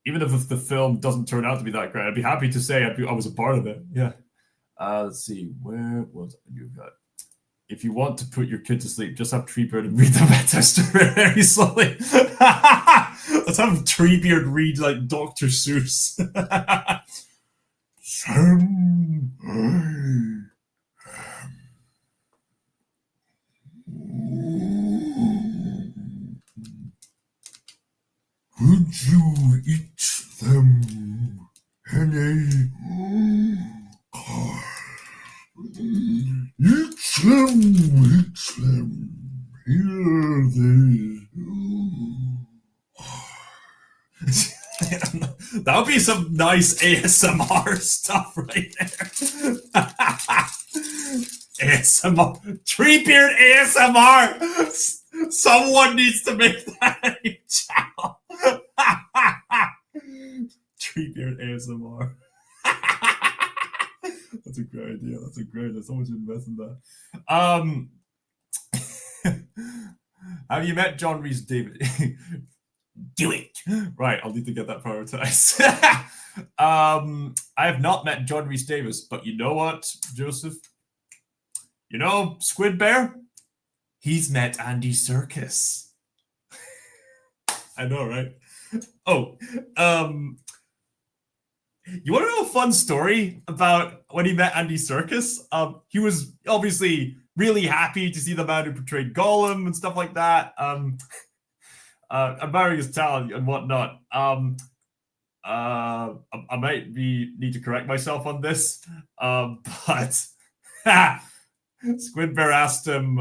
Even if the film doesn't turn out to be that great, I'd be happy to say I was a part of it. Yeah. Let's see. Where was you got? If you want to put your kid to sleep, just have Treebeard and read the Bethesda very slowly. Let's have Treebeard read like Dr. Seuss. Sam, would you eat them in a car? Eat them. Here they That would be some nice ASMR stuff right there. ASMR. Treebeard ASMR. Someone needs to make that a channel. Treebeard ASMR. That's a great idea. There's so much invest in that. Have you met John Rhys-Davies? Do it. Right, I'll need to get that prioritized. I have not met John Rhys-Davies, but you know what, Joseph? You know Squid Bear? He's met Andy Serkis. I know, right? Oh, you want to know a fun story about when he met Andy Serkis? He was obviously really happy to see the man who portrayed Gollum and stuff like that. Admiring his talent and whatnot. I might need to correct myself on this, but Squid Bear asked him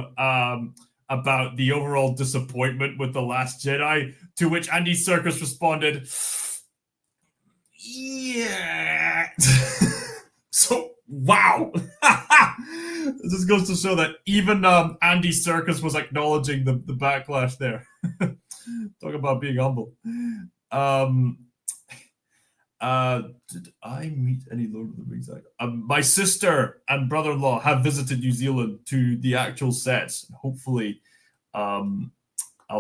about the overall disappointment with The Last Jedi, to which Andy Serkis responded, yeah. So, wow. This goes to show that even Andy Serkis was acknowledging the backlash there. Talk about being humble. Did I meet any Lord of the Rings actors? My sister and brother-in-law have visited New Zealand to the actual sets. Hopefully, I'll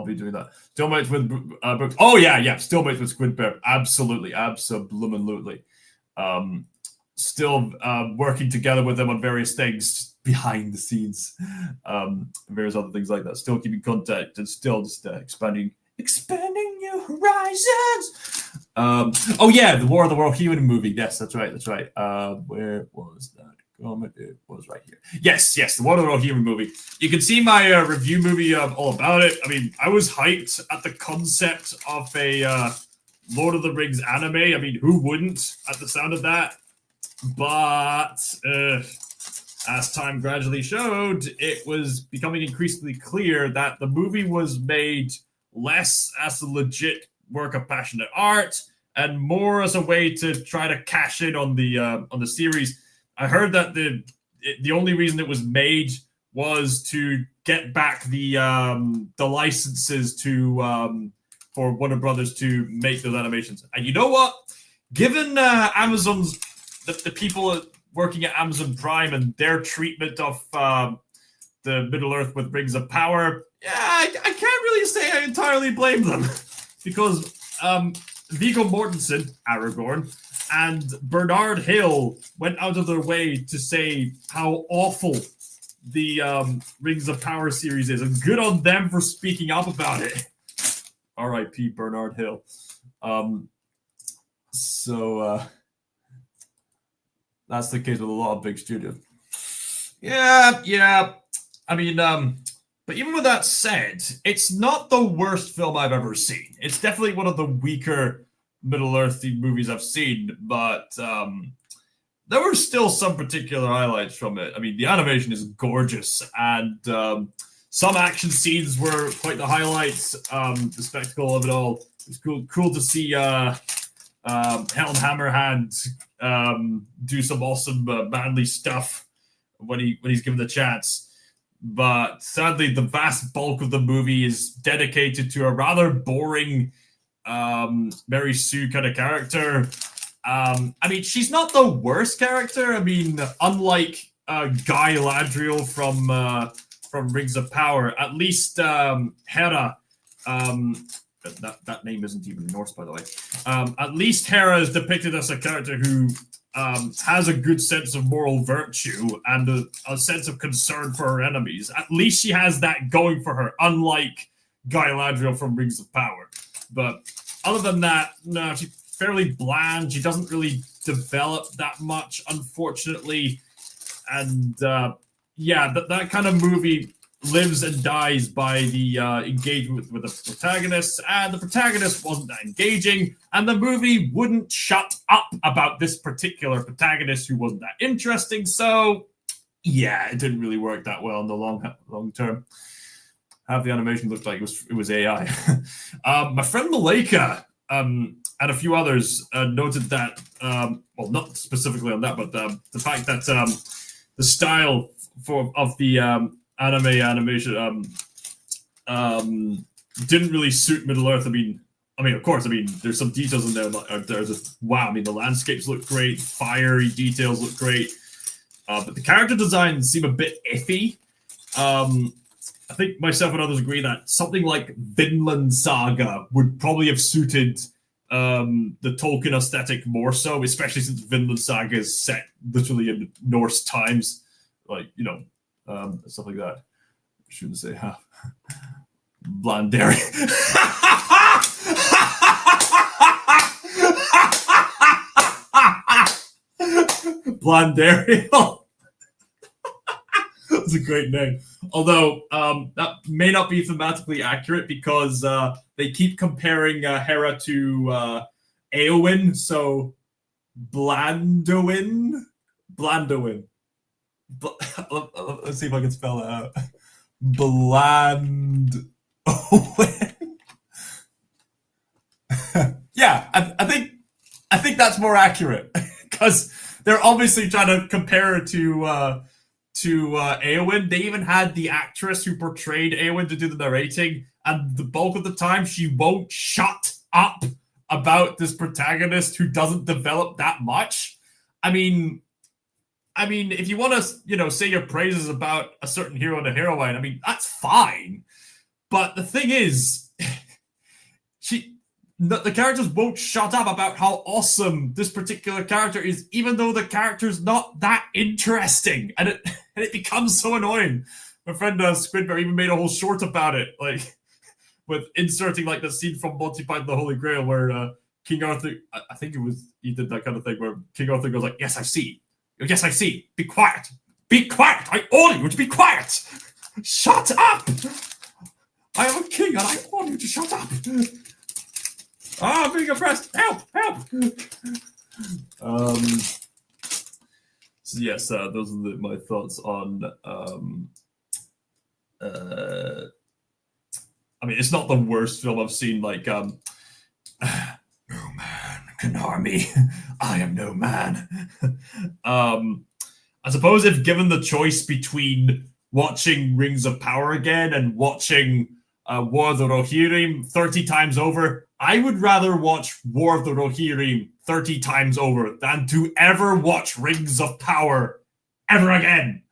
be doing that. Still mates with Brooks. Oh yeah. Still mates with Squid Bear. Absolutely. Still working together with them on various things behind the scenes, various other things like that. Still keeping contact and still just expanding your horizons. Oh yeah, the War of the World Human movie. Yes, that's right. Where was that comment? It was right here. Yes, the War of the World Human movie. You can see my review movie all about it. I mean, I was hyped at the concept of a Lord of the Rings anime. I mean, who wouldn't at the sound of that? But as time gradually showed, it was becoming increasingly clear that the movie was made less as a legit work of passionate art and more as a way to try to cash in on the series. I heard that the only reason it was made was to get back the licenses to for Warner Brothers to make those animations. And you know what? Given Amazon's the people working at Amazon Prime and their treatment of the Middle Earth with Rings of Power, yeah, I can't really say I entirely blame them. Because Viggo Mortensen, Aragorn, and Bernard Hill went out of their way to say how awful the Rings of Power series is. And good on them for speaking up about it. R.I.P. Bernard Hill. That's the case with a lot of big studios. Yeah. I mean, but even with that said, it's not the worst film I've ever seen. It's definitely one of the weaker Middle-earthy movies I've seen, but there were still some particular highlights from it. I mean, the animation is gorgeous, and some action scenes were quite the highlights. The spectacle of it all. It's cool to see Helen Hammerhand do some awesome manly stuff when he's given the chance. But sadly, the vast bulk of the movie is dedicated to a rather boring Mary Sue kind of character. I mean, she's not the worst character. I mean, unlike Guy Ladriel from Rings of Power, at least Hera. That name isn't even Norse, by the way. At least Hera is depicted as a character who has a good sense of moral virtue and a sense of concern for her enemies. At least she has that going for her, unlike Guy Ladriel from Rings of Power. But other than that, no, she's fairly bland. She doesn't really develop that much, unfortunately. And that kind of movie lives and dies by the engagement with the protagonist, and the protagonist wasn't that engaging, and the movie wouldn't shut up about this particular protagonist who wasn't that interesting. So, yeah, it didn't really work that well in the long term. Half the animation looked like it was AI. My friend Malika and a few others noted that, well, not specifically on that, but the fact that the style of the animation didn't really suit Middle Earth. I mean, of course, there's some details in there that are just wow. I mean, the landscapes look great, fiery details look great, but the character designs seem a bit iffy. I think myself and others agree that something like Vinland Saga would probably have suited the Tolkien aesthetic more so, especially since Vinland Saga is set literally in Norse times, like, stuff like that. I shouldn't say how. Blandari. Blandariel. That's a great name. Although that may not be thematically accurate because they keep comparing Hera to Eowyn. So Blandoin. Let's see if I can spell it out. Blandoin. Yeah, I think that's more accurate because they're obviously trying to compare her to Eowyn. They even had the actress who portrayed Eowyn to do the narrating, and the bulk of the time she won't shut up about this protagonist who doesn't develop that much. I mean, if you want to, say your praises about a certain hero and a heroine, I mean, that's fine. But the thing is, the characters won't shut up about how awesome this particular character is, even though the character's not that interesting, and it becomes so annoying. My friend Squidbear even made a whole short about it, like with inserting like the scene from Monty Python: The Holy Grail where King Arthur, I think he did that kind of thing where King Arthur goes like, "Yes, I see. Yes, I see. Be quiet. Be quiet. I order you to be quiet. Shut up. I am a king and I order you to shut up. I'm being oppressed. Help! So yes, those are my thoughts on. I mean, it's not the worst film I've seen. Like, no man can harm me. I am no man. I suppose if given the choice between watching Rings of Power again and watching War of the Rohirrim 30 times over, I would rather watch War of the Rohirrim 30 times over than to ever watch Rings of Power ever again.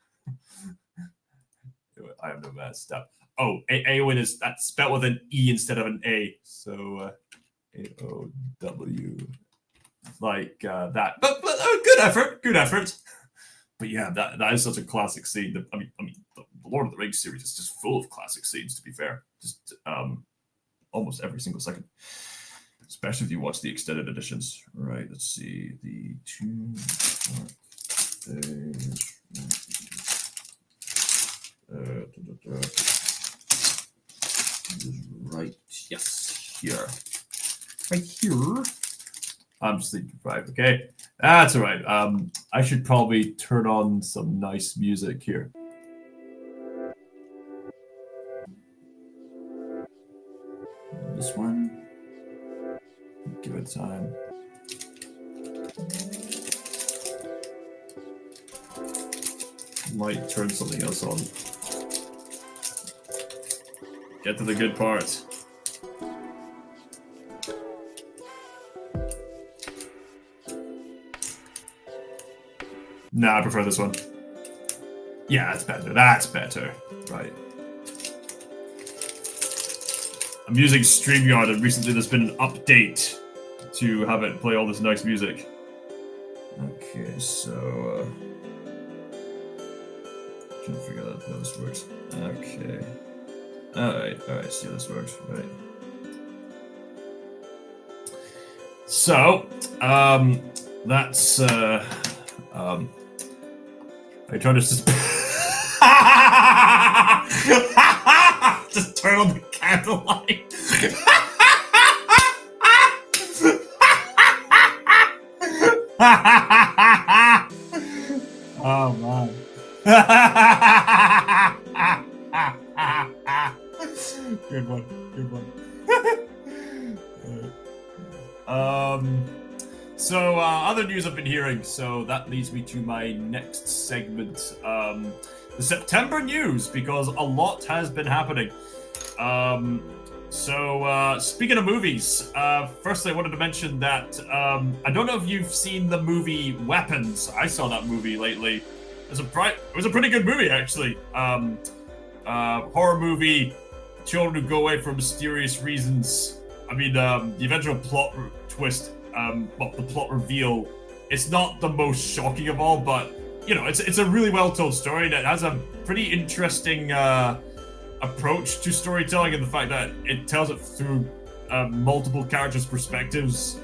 I have no bad stuff. Oh, Eowyn is that's spelled with an E instead of an A. So AOW. Like that. But good effort. But yeah, that is such a classic scene. I mean, the Lord of the Rings series is just full of classic scenes, to be fair. Just almost every single second. Especially if you watch the extended editions. Right, let's see. The 2 right, yes, here. Right here. I'm sleep deprived, okay? That's all right. I should probably turn on some nice music here. This one. Give it time. Might turn something else on. Get to the good part. Nah, I prefer this one. Yeah, that's better. That's better. Right. I'm using StreamYard, and recently there's been an update to have it play all this nice music. Okay, so trying to figure out how this works. Okay. Alright, see how this works. Right. So, that's I try to just just turn on the candlelight. Oh man. Good one. So other news I've been hearing, so that leads me to my next segment, the September news, because a lot has been happening. So speaking of movies, firstly I wanted to mention that I don't know if you've seen the movie Weapons. I saw that movie lately. It was a pretty good movie, actually. Horror movie, children who go away for mysterious reasons. I mean, the eventual plot twist, the plot reveal, it's not the most shocking of all, but, you know, it's a really well-told story that has a pretty interesting approach to storytelling, and the fact that it tells it through multiple characters' perspectives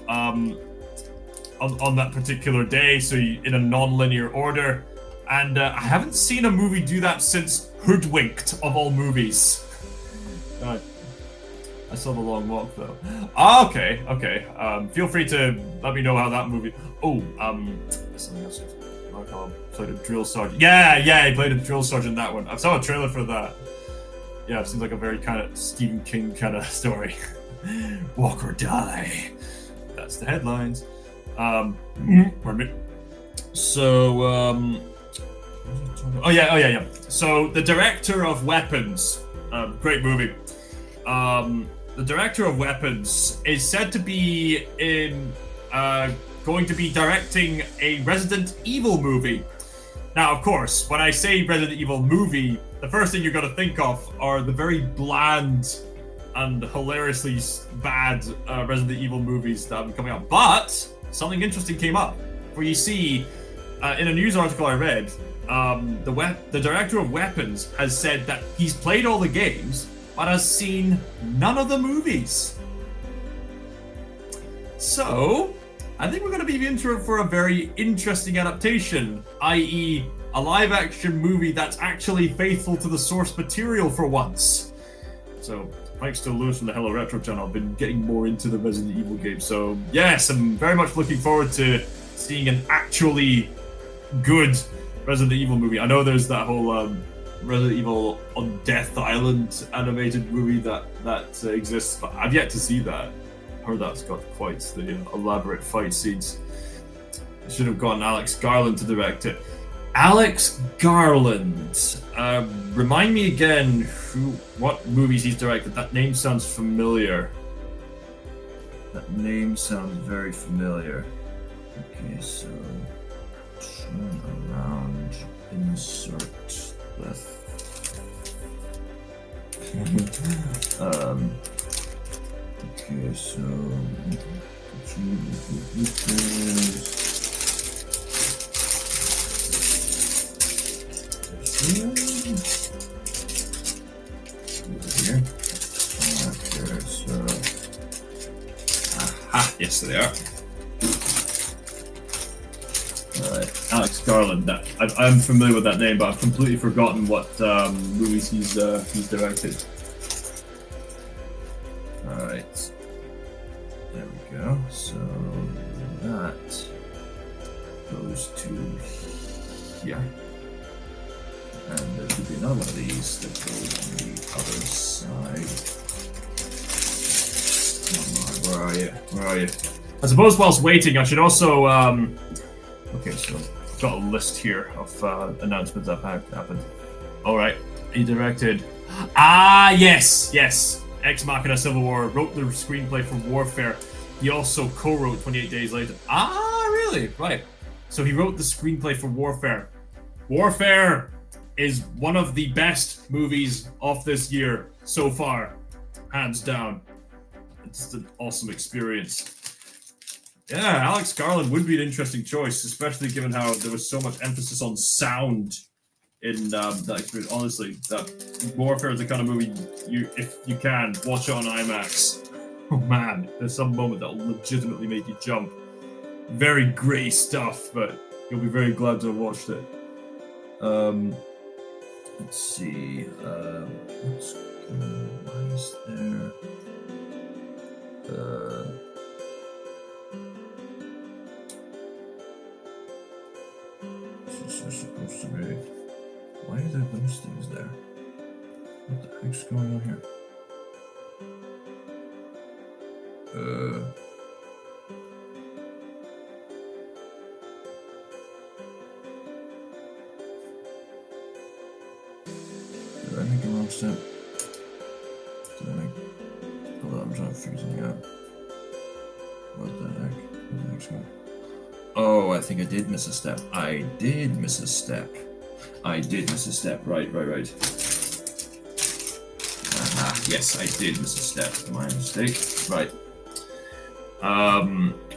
on that particular day, so in a non-linear order. And I haven't seen a movie do that since Hoodwinked, of all movies. I saw The Long Walk, though. Ah, okay. Feel free to let me know how that movie... Oh, there's something else. Mark played a drill sergeant. Yeah, he played a drill sergeant in that one. I saw a trailer for that. Yeah, it seems like a very kind of Stephen King kind of story. Walk or die. That's the headlines. Pardon me. So, oh yeah. So, the director of Weapons, great movie. The director of Weapons is said to be going to be directing a Resident Evil movie. Now, of course, when I say Resident Evil movie, the first thing you're going to think of are the very bland and hilariously bad Resident Evil movies that have been coming out. But something interesting came up, where you see, in a news article I read, the director of Weapons has said that he's played all the games, but has seen none of the movies. So, I think we're going to be in for a very interesting adaptation, i.e. a live-action movie that's actually faithful to the source material for once. So, thanks to Lewis from the Hello Retro channel, I've been getting more into the Resident Evil game. So, yes, I'm very much looking forward to seeing an actually good Resident Evil movie. I know there's that whole Resident Evil on Death Island animated movie that exists, but I've yet to see that. I heard that's got quite the elaborate fight scenes. I should have gotten Alex Garland to direct it. Alex Garland. Remind me again what movies he's directed. That name sounds familiar. That name sounds very familiar. Okay, so turn around, insert left. Okay, so here. Okay, so aha, yes, there they are. Alright, Alex Garland. I'm familiar with that name, but I've completely forgotten what movies he's directed. Alright, there we go. So that goes to here. And there should be another one of these that goes on the other side. Come on, where are you? I suppose whilst waiting, I should also, okay, so I've got a list here of announcements that have happened. Alright, he directed... Ah, yes! Ex Machina Civil War, wrote the screenplay for Warfare. He also co-wrote 28 Days Later. Ah, really? Right. So he wrote the screenplay for Warfare. Warfare is one of the best movies of this year so far, hands down. It's an awesome experience. Yeah, Alex Garland would be an interesting choice, especially given how there was so much emphasis on sound in that experience. Honestly, that Warfare is the kind of movie if you can, watch it on IMAX. Oh man, there's some moment that will legitimately make you jump. Very grey stuff, but you'll be very glad to have watched it. Let's see. Why is there? This is supposed to be. Why are there those things there? What the heck's going on here? Did I make a wrong step? Hold on, I'm trying to figure something out. What the heck's going on? Oh, I think I did miss a step. I did miss a step. Right. Aha, yes, I did miss a step. My mistake. Right.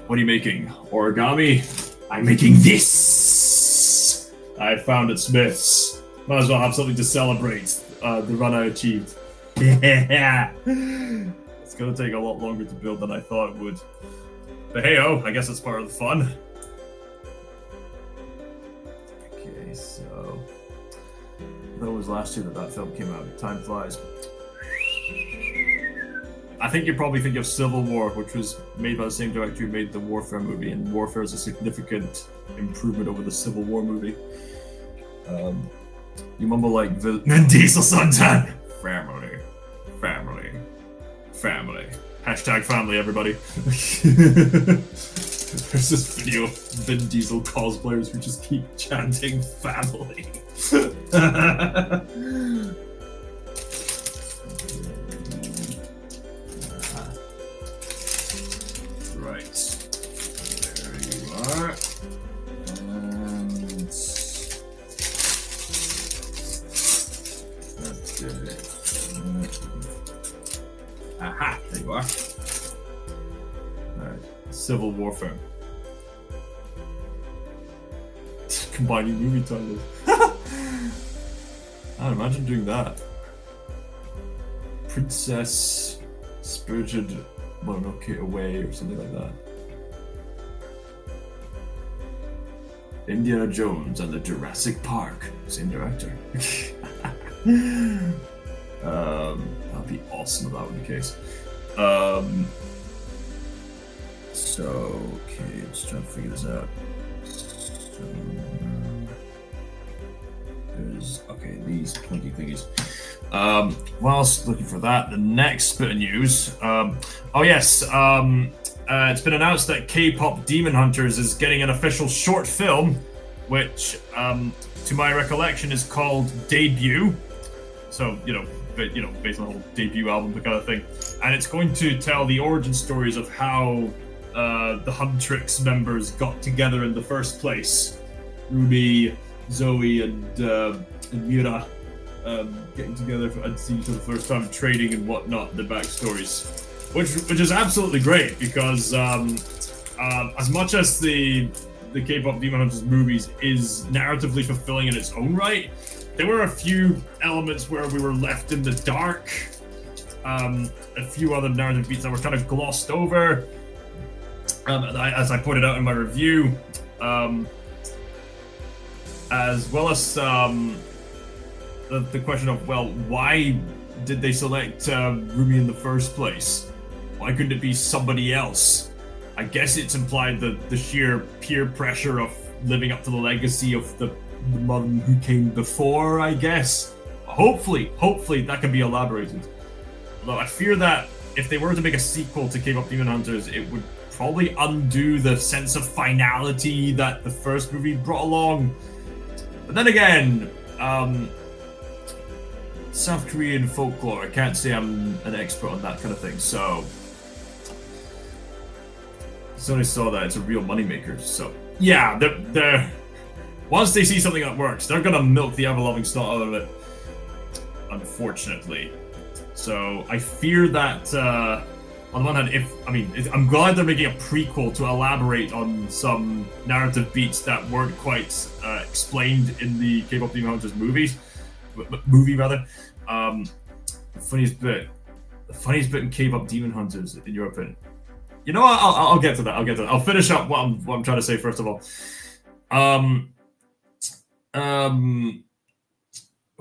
What are you making? Origami? I'm making this! I found at Smith's. Might as well have something to celebrate the run I achieved. Yeah! It's gonna take a lot longer to build than I thought it would. But hey-oh, I guess that's part of the fun. Okay. Okay, so that was last year that film came out. Time flies. I think you're probably thinking of Civil War, which was made by the same director who made the Warfare movie, and Warfare is a significant improvement over the Civil War movie. You mumble like Vin Diesel sometime. Family. Hashtag family, everybody. There's this video of Vin Diesel cosplayers who just keep chanting family. Right. There you are. And that's it. Aha, there you are. Alright. Civil Warfare. Combining movie titles. I'd imagine doing that. Princess Spirited Mononoke Away or something like that. Indiana Jones and the Jurassic Park. Same director. That'd be awesome if that were the case. So, okay, let's try to figure this out. So, there's, okay, these plunky thingies. Whilst looking for that, the next bit of news. Oh yes, it's been announced that K-pop Demon Hunters is getting an official short film, which, to my recollection, is called Debut. So, based on the whole debut album, the kind of thing. And it's going to tell the origin stories of how the Huntrix members got together in the first place. Ruby, Zoe, and Mira getting together and seeing each other for the first time, trading and whatnot, the backstories. Which is absolutely great, because as much as the K-pop Demon Hunters movies is narratively fulfilling in its own right, there were a few elements where we were left in the dark. A few other narrative beats that were kind of glossed over. As I pointed out in my review, as well as the question of, well, why did they select Rumi in the first place? Why couldn't it be somebody else? I guess it's implied the sheer peer pressure of living up to the legacy of the mum who came before, I guess. Hopefully that can be elaborated. Although I fear that if they were to make a sequel to K-pop Demon Hunters, it would probably undo the sense of finality that the first movie brought along. But then again, South Korean folklore, I can't say I'm an expert on that kind of thing, so Sony saw that it's a real moneymaker. So yeah, they're once they see something that works, they're gonna milk the ever-loving snot out of it, unfortunately. So I fear that on one hand, I'm glad they're making a prequel to elaborate on some narrative beats that weren't quite explained in the K-pop Demon Hunters movie. The funniest bit in K-pop Demon Hunters, in your opinion. You know what? I'll get to that. I'll finish up what I'm trying to say first of all.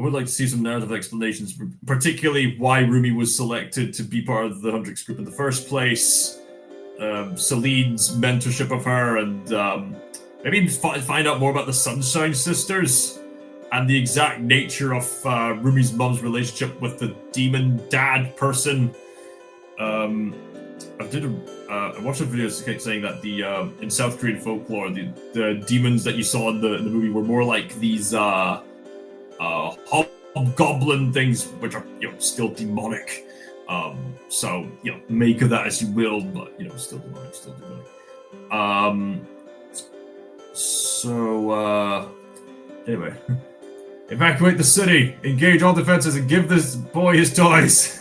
I would like to see some narrative explanations, particularly why Rumi was selected to be part of the Huntrix group in the first place, Celine's mentorship of her, and maybe find out more about the Sunshine Sisters and the exact nature of Rumi's mom's relationship with the demon dad person. I watched a video saying that in South Korean folklore, the demons that you saw in the movie were more like these hobgoblin things, which are still demonic. So make of that as you will, but still demonic. Anyway, evacuate the city, engage all defenses, and give this boy his toys.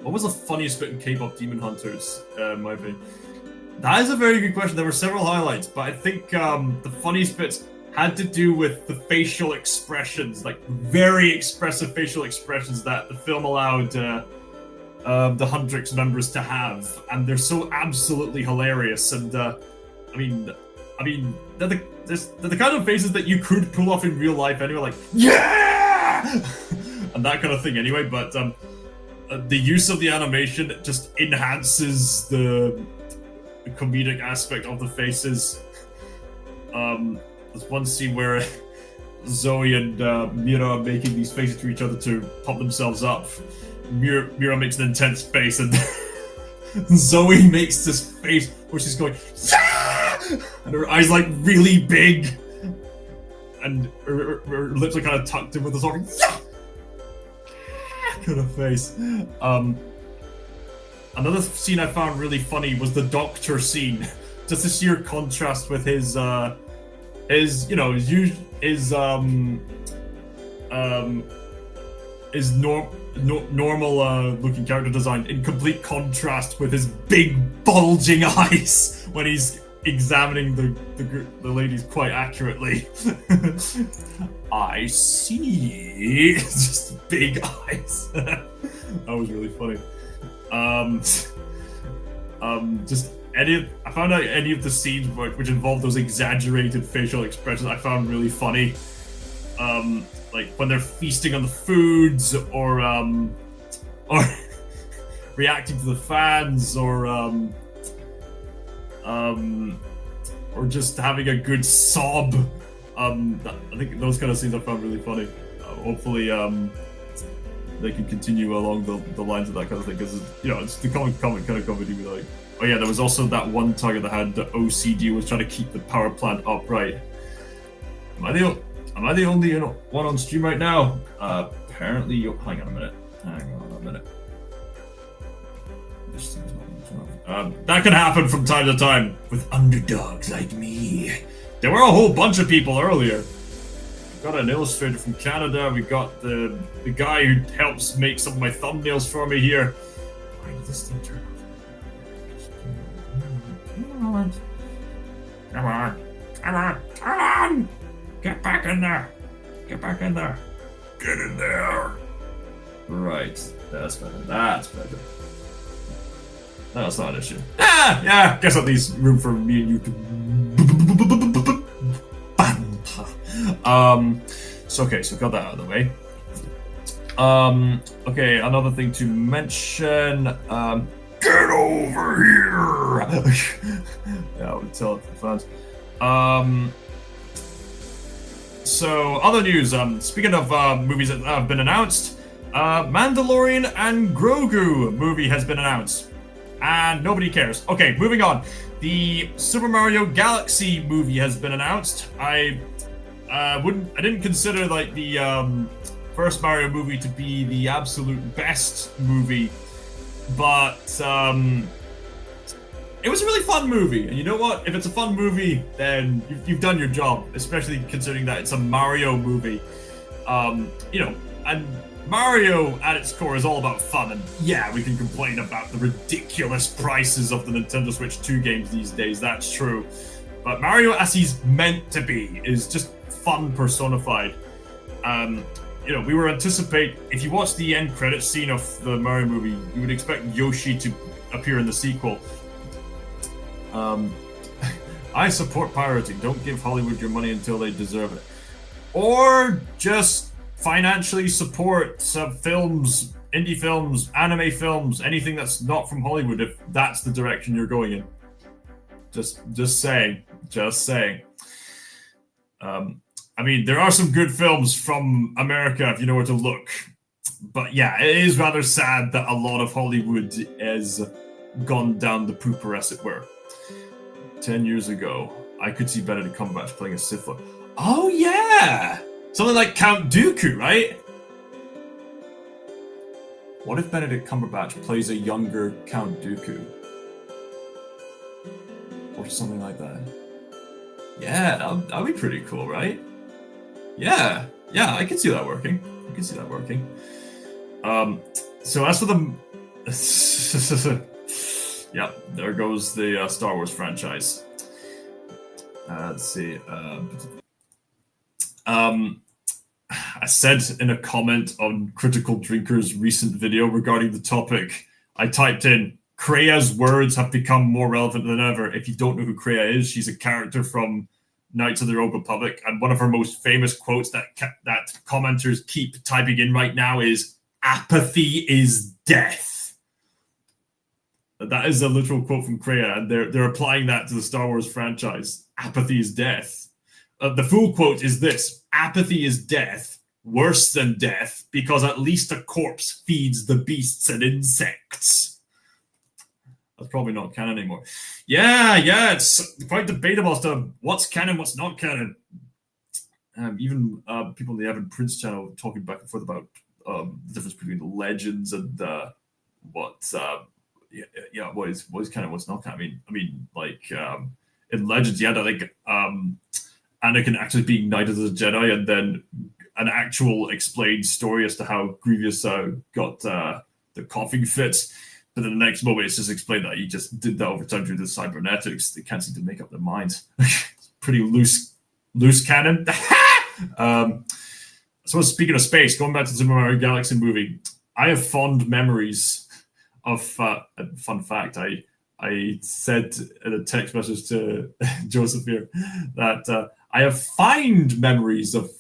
What was the funniest bit in K-pop Demon Hunters, in my opinion? That is a very good question. There were several highlights, but I think the funniest bits had to do with the facial expressions, like very expressive facial expressions that the film allowed the Hundrix members to have, and they're so absolutely hilarious. And I mean, they're the kind of faces that you could pull off in real life anyway, like yeah, and that kind of thing anyway. But the use of the animation just enhances the comedic aspect of the faces. There's one scene where Zoe and Mira are making these faces to each other to pump themselves up. Mira makes an intense face, and Zoe makes this face where she's going, yeah! And her eyes like really big, and her lips are kind of tucked in with a sort of yeah! kind of face. Another scene I found really funny was the doctor scene. Just the sheer contrast with his normal looking character design in complete contrast with his big bulging eyes when he's examining the ladies quite accurately. I see. Just big eyes. That was really funny. I found out any of the scenes which involve those exaggerated facial expressions I found really funny. Like when they're feasting on the foods, or reacting to the fans, or just having a good sob. I think those kind of scenes I found really funny. Hopefully, they can continue along the lines of that kind of thing, because it's the comic kind of comedy. Like, oh yeah, there was also that one target that had the OCD, was trying to keep the power plant upright. Am I the only one on stream right now? Apparently, hang on a minute. That can happen from time to time with underdogs like me. There were a whole bunch of people earlier. We got an illustrator from Canada. We got the guy who helps make some of my thumbnails for me here. Why did this thing turn off? Come on! Get back in there! Get in there! Right, that's better. No, that's not an issue. Yeah, guess that leaves room for me and you to so got that out of the way. Okay, another thing to mention, get over here! Yeah, I would tell it to the fans. So, other news, speaking of movies that have been announced, Mandalorian and Grogu movie has been announced. And nobody cares. Okay, moving on. The Super Mario Galaxy movie has been announced. I didn't consider like the first Mario movie to be the absolute best movie, but it was a really fun movie. And you know what? If it's a fun movie, then you've done your job, especially considering that it's a Mario movie. And Mario at its core is all about fun, and yeah, we can complain about the ridiculous prices of the Nintendo Switch 2 games these days, that's true. But Mario as he's meant to be is just fun personified. We were if you watch the end credits scene of the Mario movie, you would expect Yoshi to appear in the sequel. I support pirating. Don't give Hollywood your money until they deserve it. Or just financially support films, indie films, anime films, anything that's not from Hollywood, if that's the direction you're going in. Just saying. There are some good films from America if you know where to look. But yeah, it is rather sad that a lot of Hollywood has gone down the pooper, as it were. 10 years ago, I could see Benedict Cumberbatch playing a Sith Lord. Oh yeah! Something like Count Dooku, right? What if Benedict Cumberbatch plays a younger Count Dooku? Or something like that. Yeah, that'd be pretty cool, right? Yeah, I can see that working. So as for the... yeah, there goes the Star Wars franchise. Let's see. I said in a comment on Critical Drinker's recent video regarding the topic, I typed in Krea's words have become more relevant than ever. If you don't know who Krea is, she's a character from Knights of the Old Republic, and one of her most famous quotes that commenters keep typing in right now is "Apathy is death." That is a literal quote from Krea, and they're applying that to the Star Wars franchise. Apathy is death. The full quote is this: "Apathy is death, worse than death, because at least a corpse feeds the beasts and insects." That's probably not canon anymore. Yeah, it's quite debatable as to what's canon, what's not canon. Even people in the Evan Prince channel talking back and forth about the difference between the legends and what is canon, what's not canon. I mean, like in Legends, you had like Anakin actually being knighted as a Jedi, and then an actual explained story as to how Grievous got the coughing fits. But then the next moment, it's just explained that he just did that over time through the cybernetics. They can't seem to make up their minds. It's pretty loose canon. So speaking of space, going back to the Super Mario Galaxy movie, I have fond memories of. Fun fact: I said in a text message to Joseph here that I have find memories of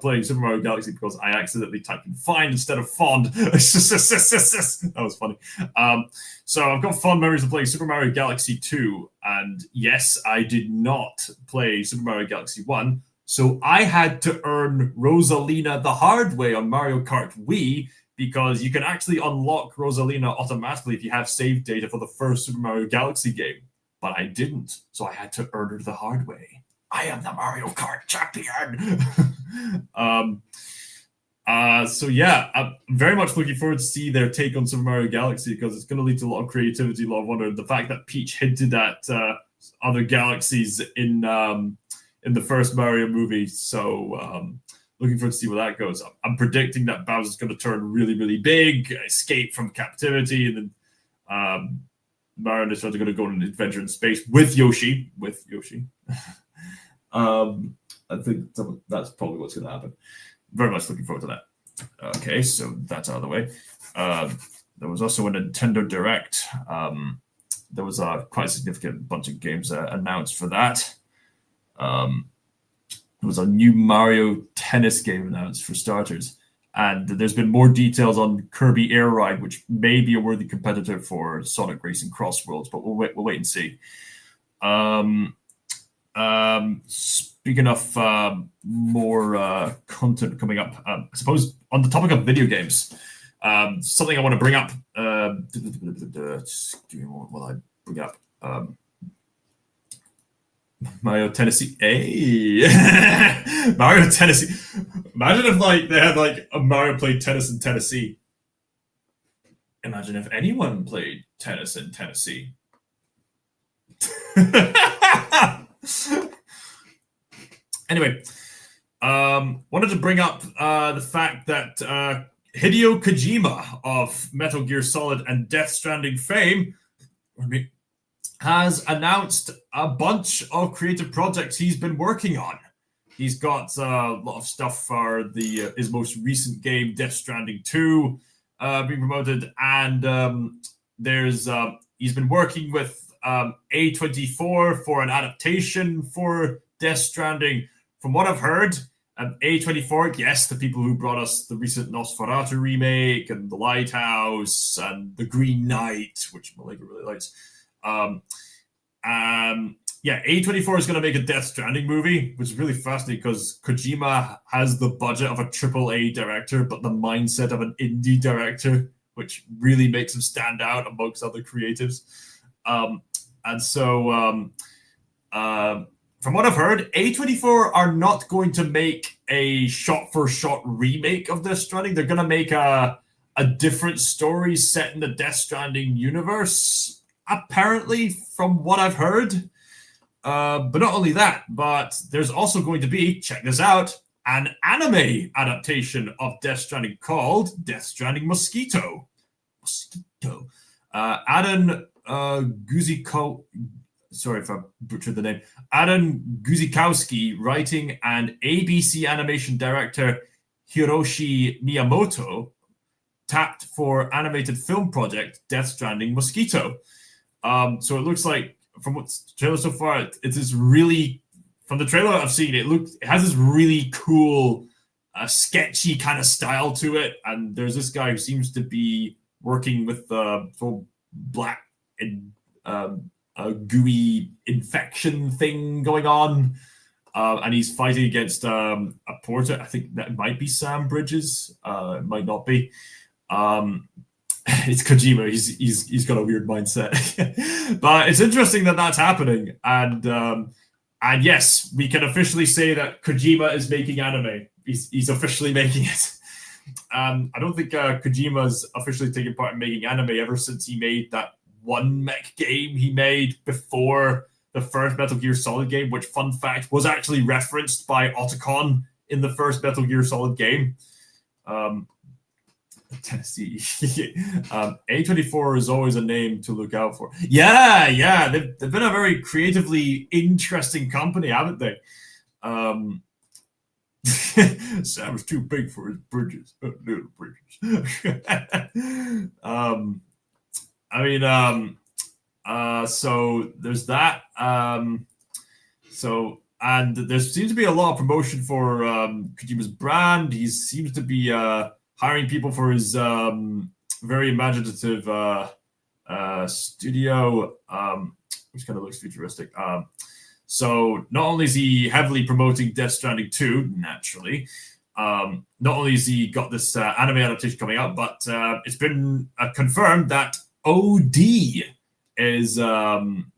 playing Super Mario Galaxy because I accidentally typed in find instead of fond. That was funny. So I've got fond memories of playing Super Mario Galaxy 2. And yes, I did not play Super Mario Galaxy 1. So I had to earn Rosalina the hard way on Mario Kart Wii, because you can actually unlock Rosalina automatically if you have save data for the first Super Mario Galaxy game. But I didn't, so I had to earn her the hard way. I am the Mario Kart champion. So yeah, I'm very much looking forward to see their take on Super Mario Galaxy, because it's going to lead to a lot of creativity, a lot of wonder. The fact that Peach hinted at other galaxies in the first Mario movie, so looking forward to see where that goes. I'm predicting that Bowser's going to turn really, really big, escape from captivity, and then Mario and Nintendo are going to go on an adventure in space with Yoshi. I think that's probably what's going to happen. Very much looking forward to that. Okay, so that's out of the way. There was also a Nintendo Direct. There was a quite significant bunch of games announced for that. There was a new Mario Tennis game announced for starters. And there's been more details on Kirby Air Ride, which may be a worthy competitor for Sonic Racing Cross Worlds, but we'll wait and see. Speaking of more content coming up, I suppose on the topic of video games, something I want to bring up. Just give me a moment while I bring up Mario Tennessee. Hey, Mario Tennessee. Imagine if they had a Mario played tennis in Tennessee. Imagine if anyone played tennis in Tennessee. Anyway, wanted to bring up the fact that Hideo Kojima of Metal Gear Solid and Death Stranding fame has announced a bunch of creative projects he's been working on. He's got a lot of stuff for his most recent game, Death Stranding 2, being promoted, and he's been working with A24 for an adaptation for Death Stranding. From what I've heard, A24, yes, the people who brought us the recent Nosferatu remake and The Lighthouse and The Green Knight, which Malika really likes. A24 is going to make a Death Stranding movie, which is really fascinating because Kojima has the budget of a AAA director, but the mindset of an indie director, which really makes him stand out amongst other creatives. From what I've heard, A24 are not going to make a shot-for-shot remake of Death Stranding. They're going to make a different story set in the Death Stranding universe, apparently, from what I've heard. But not only that, but there's also going to be, check this out, an anime adaptation of Death Stranding called Death Stranding Mosquito. Adam sorry if I butchered the name. Adam Guzikowski writing, and ABC animation director Hiroshi Miyamoto tapped for animated film project Death Stranding Mosquito. So it looks like from what's the trailer so far, it's this really, from the trailer I've seen, it has this really cool, sketchy kind of style to it. And there's this guy who seems to be working with the whole black and a gooey infection thing going on. And he's fighting against a porter. I think that might be Sam Bridges. It might not be. It's Kojima. He's got a weird mindset. But it's interesting that that's happening. And yes, we can officially say that Kojima is making anime. He's officially making it. I don't think Kojima's officially taken part in making anime ever since he made that one mech game he made before the first Metal Gear Solid game, which, fun fact, was actually referenced by Otacon in the first Metal Gear Solid game. Tennessee. A24 is always a name to look out for. Yeah. They've been a very creatively interesting company, haven't they? Sam's too big for his bridges. Little bridges. So there's that. And there seems to be a lot of promotion for Kojima's brand. He seems to be hiring people for his very imaginative studio, which kind of looks futuristic. So not only is he heavily promoting Death Stranding 2, naturally, not only has he got this anime adaptation coming out, but it's been confirmed that OD is going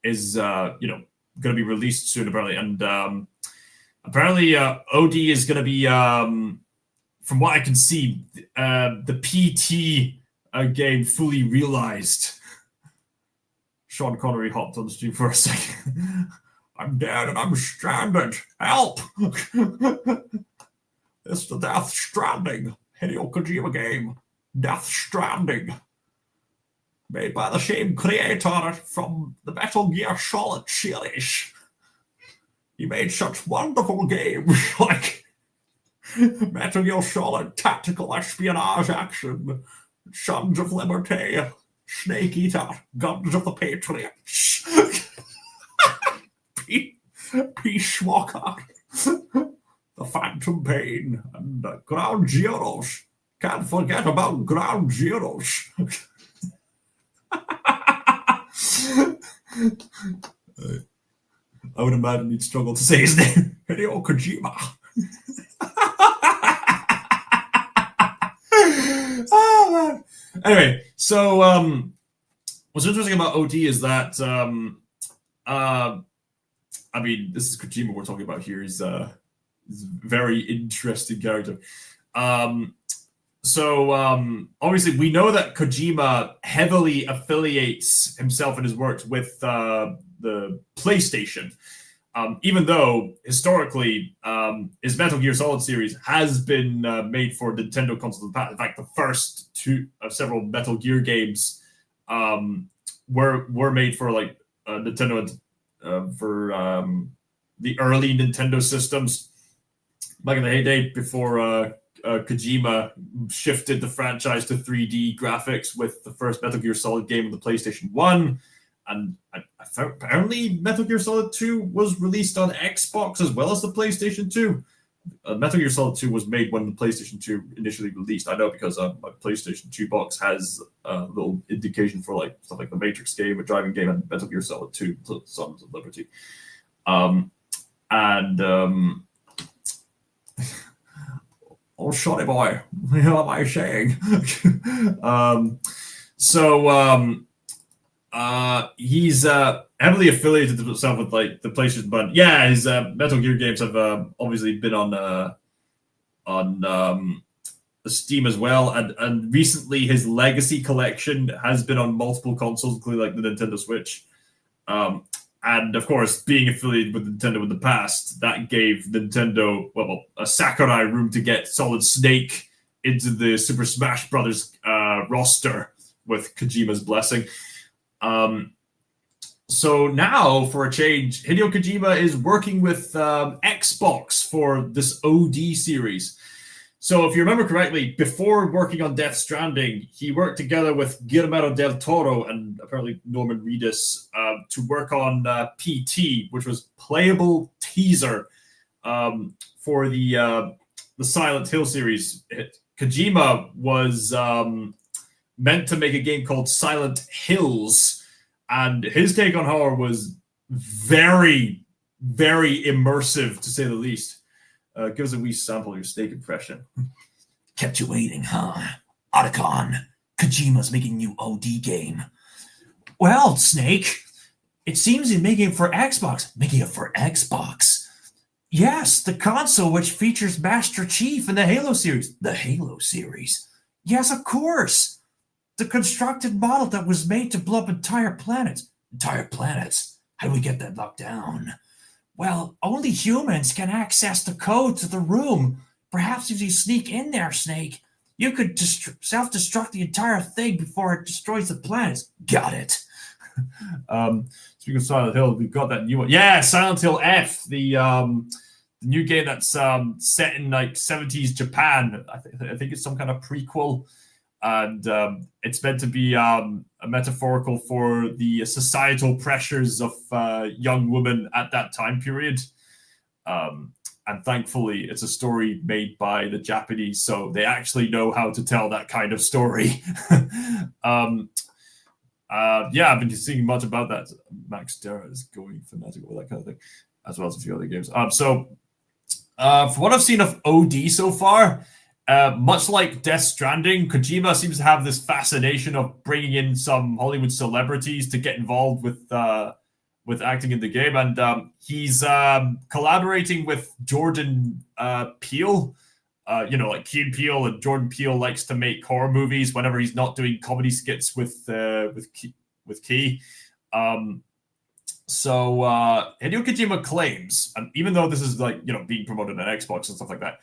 to be released soon, apparently. And apparently OD is going to be, from what I can see, the PT game fully realized. Sean Connery hopped on the stream for a second. I'm dead and I'm stranded. Help! It's the Death Stranding Hideo Kojima game. Death Stranding. Made by the same creator from the Metal Gear Solid series. He made such wonderful games like Metal Gear Solid Tactical Espionage Action, Sons of Liberty, Snake Eater, Guns of the Patriots, Peace Walker, The Phantom Pain, and Ground Zeroes. Can't forget about Ground Zeroes. I would imagine he'd struggle to say his name. Hideo Kojima. Oh, man. Anyway, so what's interesting about OD is that this is Kojima we're talking about here. He's a very interesting character. Obviously we know that Kojima heavily affiliates himself and his works with the PlayStation. Even though historically his Metal Gear Solid series has been made for Nintendo consoles in the past. In fact, the first two of several Metal Gear games were made for like Nintendo for the early Nintendo systems back in the heyday before Kojima shifted the franchise to 3D graphics with the first Metal Gear Solid game on the PlayStation 1. And apparently Metal Gear Solid 2 was released on Xbox as well as the PlayStation 2. Metal Gear Solid 2 was made when the PlayStation 2 initially released. I know because my PlayStation 2 box has a little indication for like stuff like the Matrix game, a driving game, and Metal Gear Solid 2, Sons of Liberty. Oh, shoddy boy, what am I saying? He's heavily affiliated himself with like the PlayStation, but yeah, his Metal Gear games have obviously been on Steam as well, and recently his Legacy collection has been on multiple consoles, including like the Nintendo Switch. And of course, being affiliated with Nintendo in the past, that gave Nintendo, a Sakurai room to get Solid Snake into the Super Smash Brothers roster with Kojima's blessing. So now, for a change, Hideo Kojima is working with Xbox for this OD series. So if you remember correctly, before working on Death Stranding, he worked together with Guillermo del Toro and apparently Norman Reedus to work on PT, which was playable teaser for the Silent Hill series. Kojima was meant to make a game called Silent Hills, and his take on horror was very, very immersive, to say the least. Give us a wee sample of your Snake impression. Kept you waiting, huh? Otacon, Kojima's making new OD game. Well, Snake, it seems he's making it for Xbox. Making it for Xbox? Yes, the console which features Master Chief in the Halo series. The Halo series? Yes, of course. The constructed model that was made to blow up entire planets. Entire planets? How do we get that locked down? Well, only humans can access the code to the room. Perhaps if you sneak in there, Snake, you could self-destruct the entire thing before it destroys the planets. Got it. Speaking of Silent Hill, we've got that new one. Yeah, Silent Hill F, the new game that's set in like 70s Japan. I think it's some kind of prequel. And it's meant to be a metaphorical for the societal pressures of young women at that time period. And thankfully, it's a story made by the Japanese, so they actually know how to tell that kind of story. I've been seeing much about that. Max Dara is going fanatic with that kind of thing, as well as a few other games. For what I've seen of OD so far, much like Death Stranding, Kojima seems to have this fascination of bringing in some Hollywood celebrities to get involved with acting in the game, and he's collaborating with Jordan Peele. Like Key Peele, and Jordan Peele likes to make horror movies whenever he's not doing comedy skits with Key. So Hideo Kojima claims, and even though this is being promoted on Xbox and stuff like that,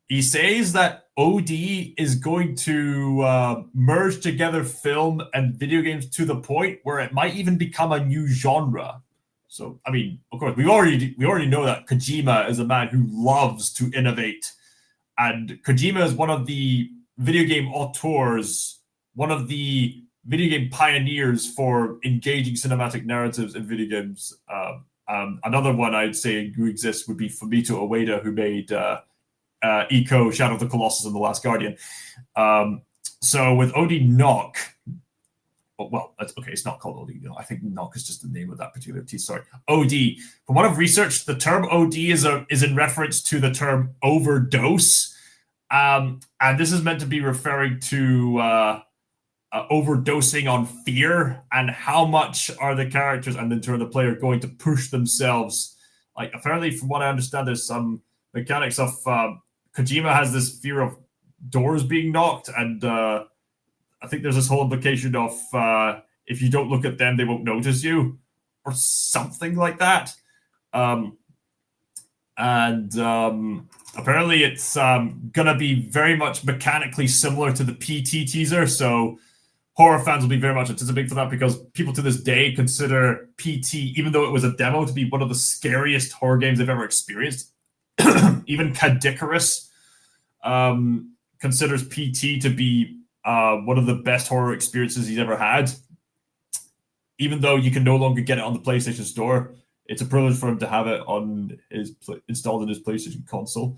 he says that OD is going to merge together film and video games to the point where it might even become a new genre. So, I mean, of course, we already know that Kojima is a man who loves to innovate, and Kojima is one of the video game auteurs, one of the video game pioneers for engaging cinematic narratives in video games. Another one I'd say who exists would be Fumito Ueda, who made Ico, Shadow of the Colossus, and The Last Guardian. So with OD Knock, it's not called OD. I think Knock is just the name of that particular piece. Sorry, OD. From what I've researched, the term OD is in reference to the term overdose, and this is meant to be referring to overdosing on fear, and how much are the characters and in turn the player going to push themselves. Like, apparently, from what I understand, there's some mechanics of Kojima has this fear of doors being knocked, and I think there's this whole implication of if you don't look at them, they won't notice you, or something like that. Apparently it's gonna be very much mechanically similar to the PT teaser, so horror fans will be very much anticipating for that, because people to this day consider PT, even though it was a demo, to be one of the scariest horror games they've ever experienced. Even Cadicarus considers PT to be one of the best horror experiences he's ever had. Even though you can no longer get it on the PlayStation Store, it's a privilege for him to have it on installed in his PlayStation console.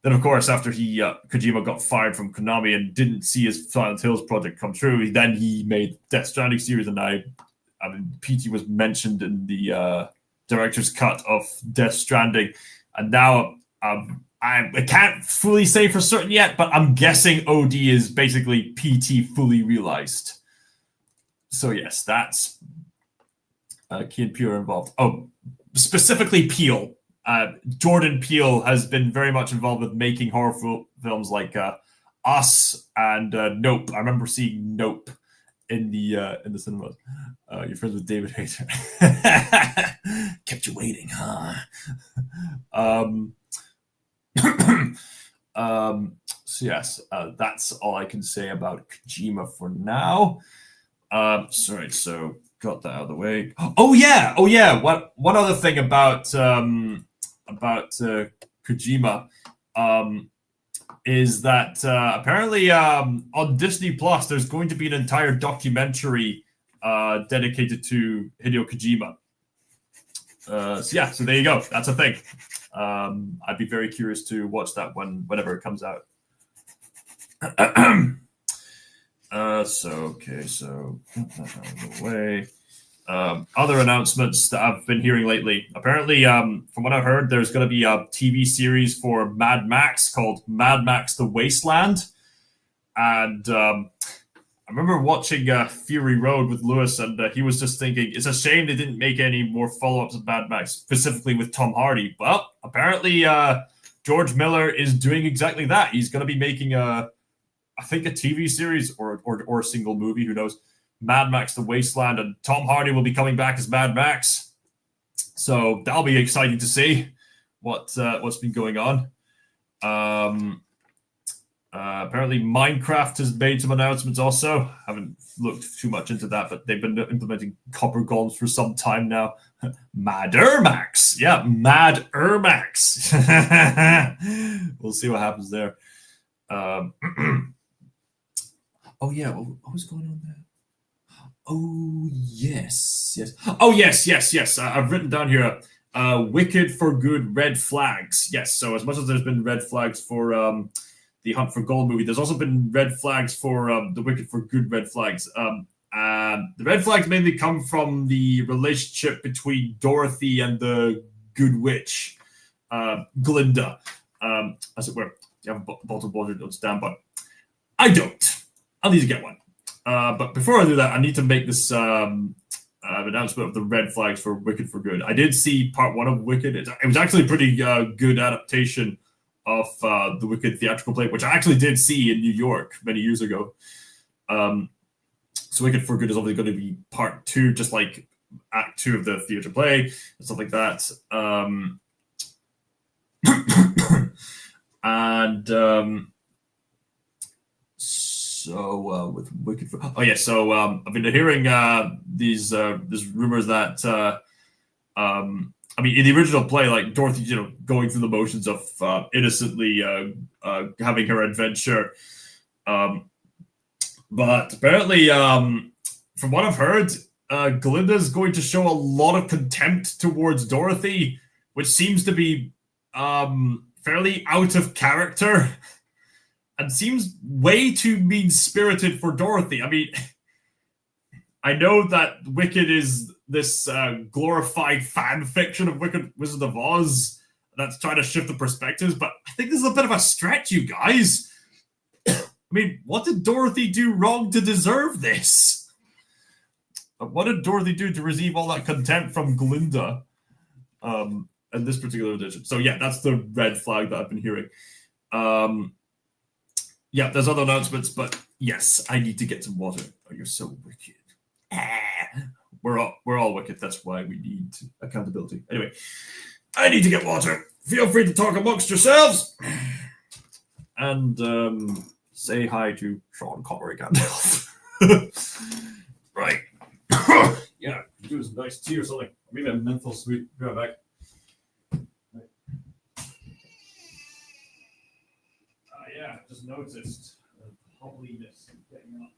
Then, of course, after Kojima got fired from Konami and didn't see his Silent Hills project come true, then he made Death Stranding series, and I mean, PT was mentioned in the director's cut of Death Stranding, and now I can't fully say for certain yet, but I'm guessing OD is basically PT fully realized. So yes, that's Key and Peele involved. Oh, specifically Peele. Jordan Peele has been very much involved with making horror films like Us and Nope. I remember seeing Nope in the cinemas. You're friends with David Hayter. Kept you waiting, huh? So yes, that's all I can say about Kojima for now. Sorry, so got that out of the way. Oh yeah. One other thing about Kojima is that apparently on Disney Plus, there's going to be an entire documentary dedicated to Hideo Kojima. So there you go. That's a thing. I'd be very curious to watch that whenever it comes out. So put that out of the way. Other announcements that I've been hearing lately. Apparently, from what I've heard, there's going to be a TV series for Mad Max called Mad Max: The Wasteland. And I remember watching Fury Road with Lewis, and he was just thinking, it's a shame they didn't make any more follow-ups of Mad Max, specifically with Tom Hardy. Well, apparently George Miller is doing exactly that. He's going to be making I think a TV series or a single movie, who knows, Mad Max: The Wasteland, and Tom Hardy will be coming back as Mad Max. So that'll be exciting to see what's been going on. Apparently Minecraft has made some announcements also. Haven't looked too much into that, but they've been implementing copper golems for some time now. Mad Max. Yeah, Mad Max. We'll see what happens there. Oh yeah, what was going on there? Oh yes. Oh yes. I've written down here. Wicked for Good red flags. Yes. So as much as there's been red flags for the Hunt for Gold movie, there's also been red flags for the Wicked for Good red flags. The red flags mainly come from the relationship between Dorothy and the Good Witch, Glinda, as it were. You have a bottle of water notes down, but I don't. I'll need to get one. But before I do that, I need to make this announcement of the red flags for Wicked for Good. I did see part 1 of Wicked. It was actually a pretty good adaptation of the Wicked theatrical play, which I actually did see in New York many years ago. So Wicked for Good is obviously going to be part 2, just like Act 2 of the theater play and stuff like that. So with Wicked for I've been hearing these rumors that I mean, in the original play, like Dorothy, going through the motions of innocently having her adventure. But apparently, from what I've heard, Glinda's going to show a lot of contempt towards Dorothy, which seems to be fairly out of character and seems way too mean-spirited for Dorothy. I mean, I know that Wicked is this glorified fan fiction of Wicked Wizard of Oz that's trying to shift the perspectives, but I think this is a bit of a stretch, you guys. I mean, what did Dorothy do wrong to deserve this? What did Dorothy do to receive all that contempt from Glinda in this particular edition? So yeah, that's the red flag that I've been hearing. Yeah, there's other announcements, but yes, I need to get some water. Oh, you're so wicked. We're all wicked. That's why we need accountability. Anyway, I need to get water. Feel free to talk amongst yourselves and say hi to Sean Connery Gandalf. Right. Yeah, do some nice tea or something. Maybe a menthol sweet. Be right back. Yeah, just noticed the hobbliness getting up.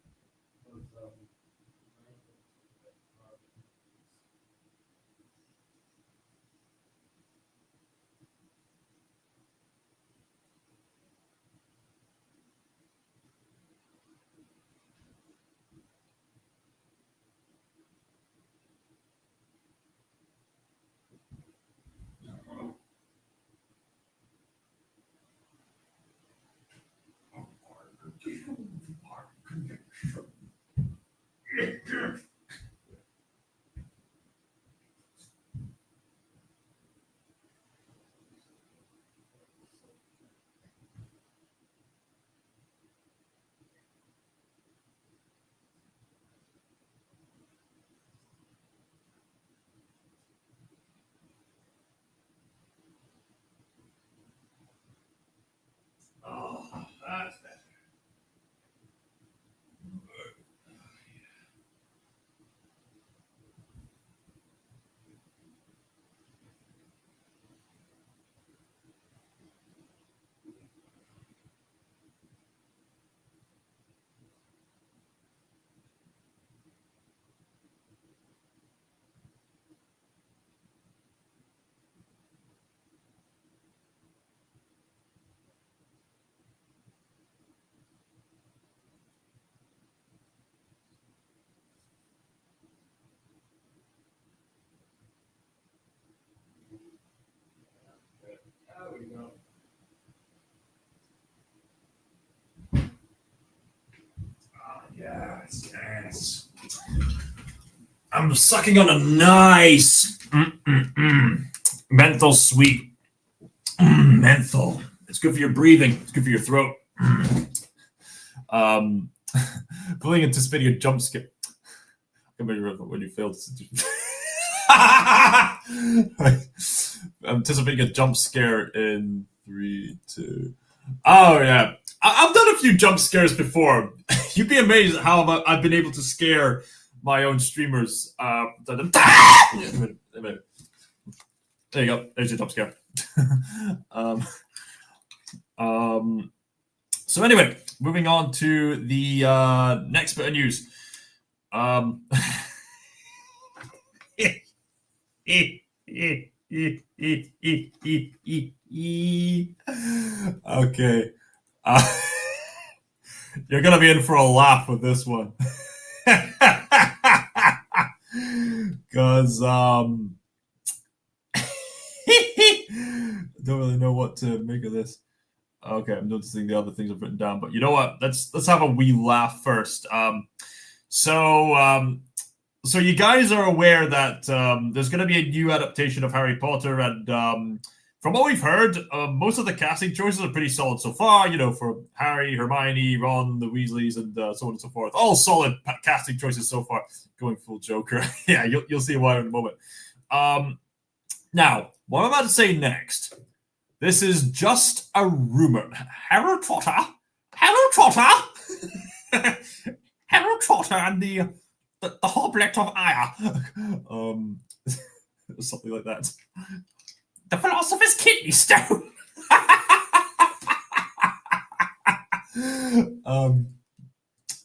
Yes. I'm sucking on a nice menthol sweet menthol. It's good for your breathing. It's good for your throat. Fully anticipating a jump scare. I can't remember when you failed. Anticipating a jump scare in 3, 2. Oh yeah, I've done a few jump scares before. You'd be amazed at how I've been able to scare my own streamers. Yeah, a minute. There you go. There's your jump scare. So anyway, moving on to the next bit of news. Okay. You're gonna be in for a laugh with this one. Because don't really know what to make of this. Okay, I'm noticing the other things I've written down, but you know what? Let's have a wee laugh first. So you guys are aware that there's going to be a new adaptation of Harry Potter, and from what we've heard, most of the casting choices are pretty solid so far. You know, for Harry, Hermione, Ron, the Weasleys, and so on and so forth. All solid casting choices so far. Going full Joker. Yeah, you'll see why in a moment. Now, what I'm about to say next. This is just a rumor. Harry Potter, and the Hoblet of Ire. Something like that. The Philosopher's Kidney Stone.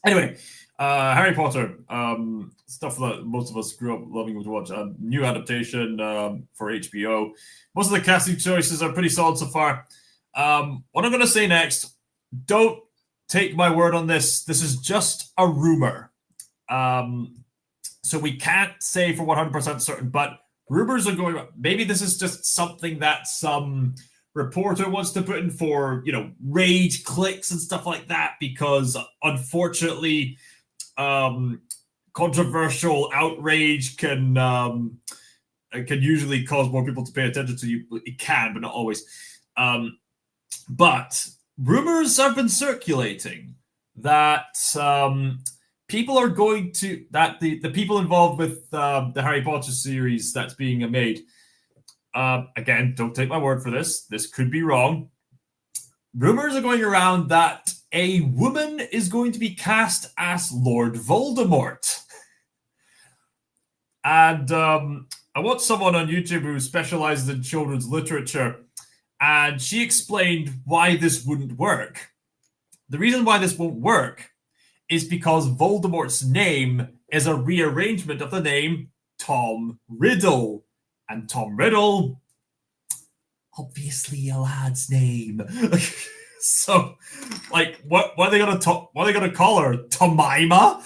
Anyway, Harry Potter. Stuff that most of us grew up loving to watch. A new adaptation for HBO. Most of the casting choices are pretty solid so far. What I'm going to say next, don't take my word on this. This is just a rumor. So we can't say for 100% certain, but rumors are going on. Maybe this is just something that some reporter wants to put in for, rage clicks and stuff like that, because unfortunately, controversial outrage can usually cause more people to pay attention to you. It can, but not always. But rumors have been circulating that people are going to the people involved with the Harry Potter series that's being made. Again, don't take my word for this. This could be wrong. Rumors are going around that a woman is going to be cast as Lord Voldemort. And I watched someone on YouTube who specializes in children's literature, and she explained why this wouldn't work. The reason why this won't work is because Voldemort's name is a rearrangement of the name Tom Riddle. And Tom Riddle, obviously a lad's name. So, what are they gonna call her? Tomima?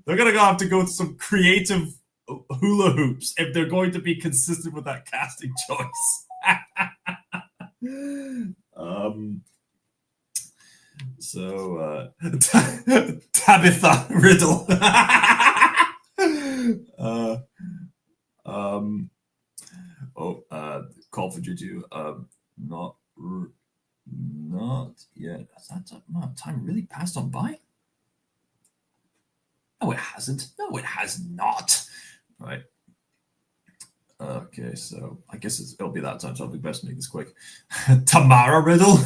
They're gonna have to go to some creative hula hoops if they're going to be consistent with that casting choice. Tabitha Riddle. Call for Juju. Not yet. Has that time really passed on by? No, it hasn't. No, it has not. Right. Okay, so I guess it'll be that time, so I'll be best to make this quick. Tamara Riddle?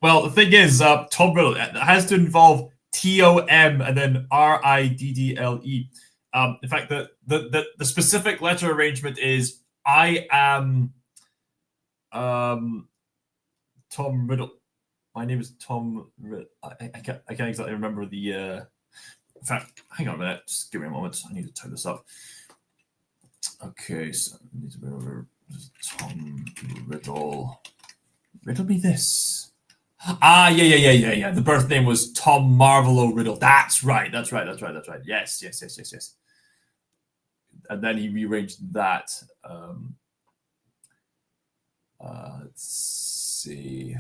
Well, the thing is, Tom Riddle, it has to involve Tom and then Riddle. In fact, the specific letter arrangement is I am Tom Riddle. My name is Tom Riddle. I can't exactly remember the in fact, hang on a minute, just give me a moment. I need to turn this up. Okay, so I need to remember Tom Riddle. Riddle me this. Yeah. The birth name was Tom Marvolo Riddle. That's right. Yes. And then he rearranged that. Let's see.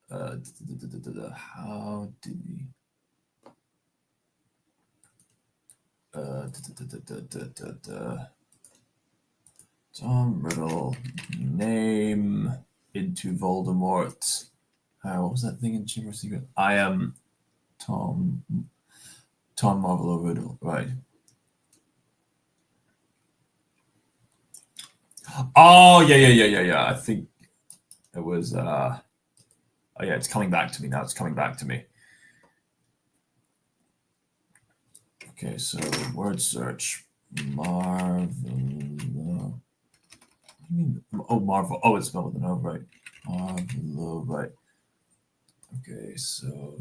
How do we? Tom Riddle name into Voldemort. What was that thing in Chamber of Secrets? I am Tom Marvolo Riddle. Right. Oh yeah. I think it was. Oh yeah, it's coming back to me now. It's coming back to me. Okay, so word search. Marvel. Oh, Marvel. Oh, it's spelled with an O, right? Marvel, right. Okay, so.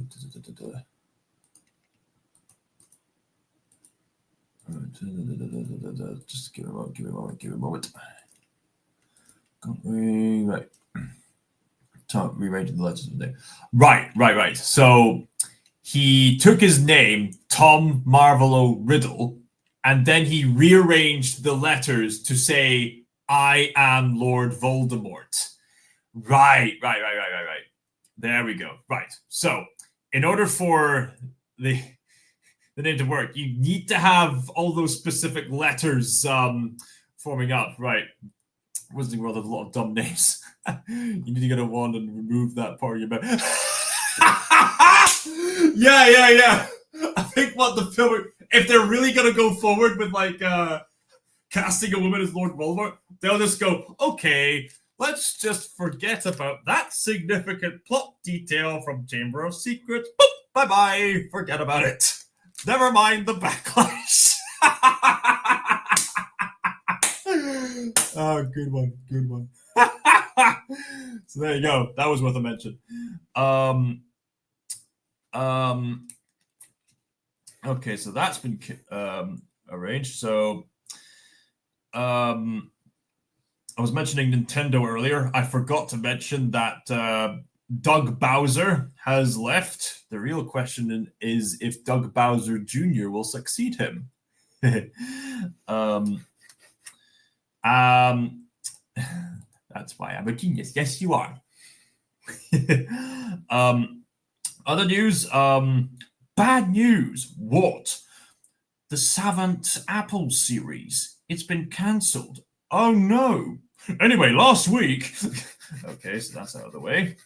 Just give it a moment. Right. Rearranging the letters of the name. Right. So he took his name, Tom Marvolo Riddle, and then he rearranged the letters to say, I am Lord Voldemort. Right. There we go. Right. So in order for the name to work, you need to have all those specific letters forming up. Right. Wizarding World has a lot of dumb names. You need to get a wand and remove that part of your mouth. Yeah. I think what the film, if they're really gonna go forward with like casting a woman as Lord Voldemort, they'll just go, okay, let's just forget about that significant plot detail from Chamber of Secrets. Boop, bye, forget about it. Never mind the backlash. Oh, good one. So there you go. That was worth a mention. Okay, so that's been arranged. So I was mentioning Nintendo earlier. I forgot to mention that Doug Bowser has left. The real question is if Doug Bowser Jr. will succeed him. That's why I'm a genius. Yes, you are. Other news. Bad news. What? The Savant Apple series. It's been cancelled. Oh no. Anyway, last week. Okay, so that's out of the way.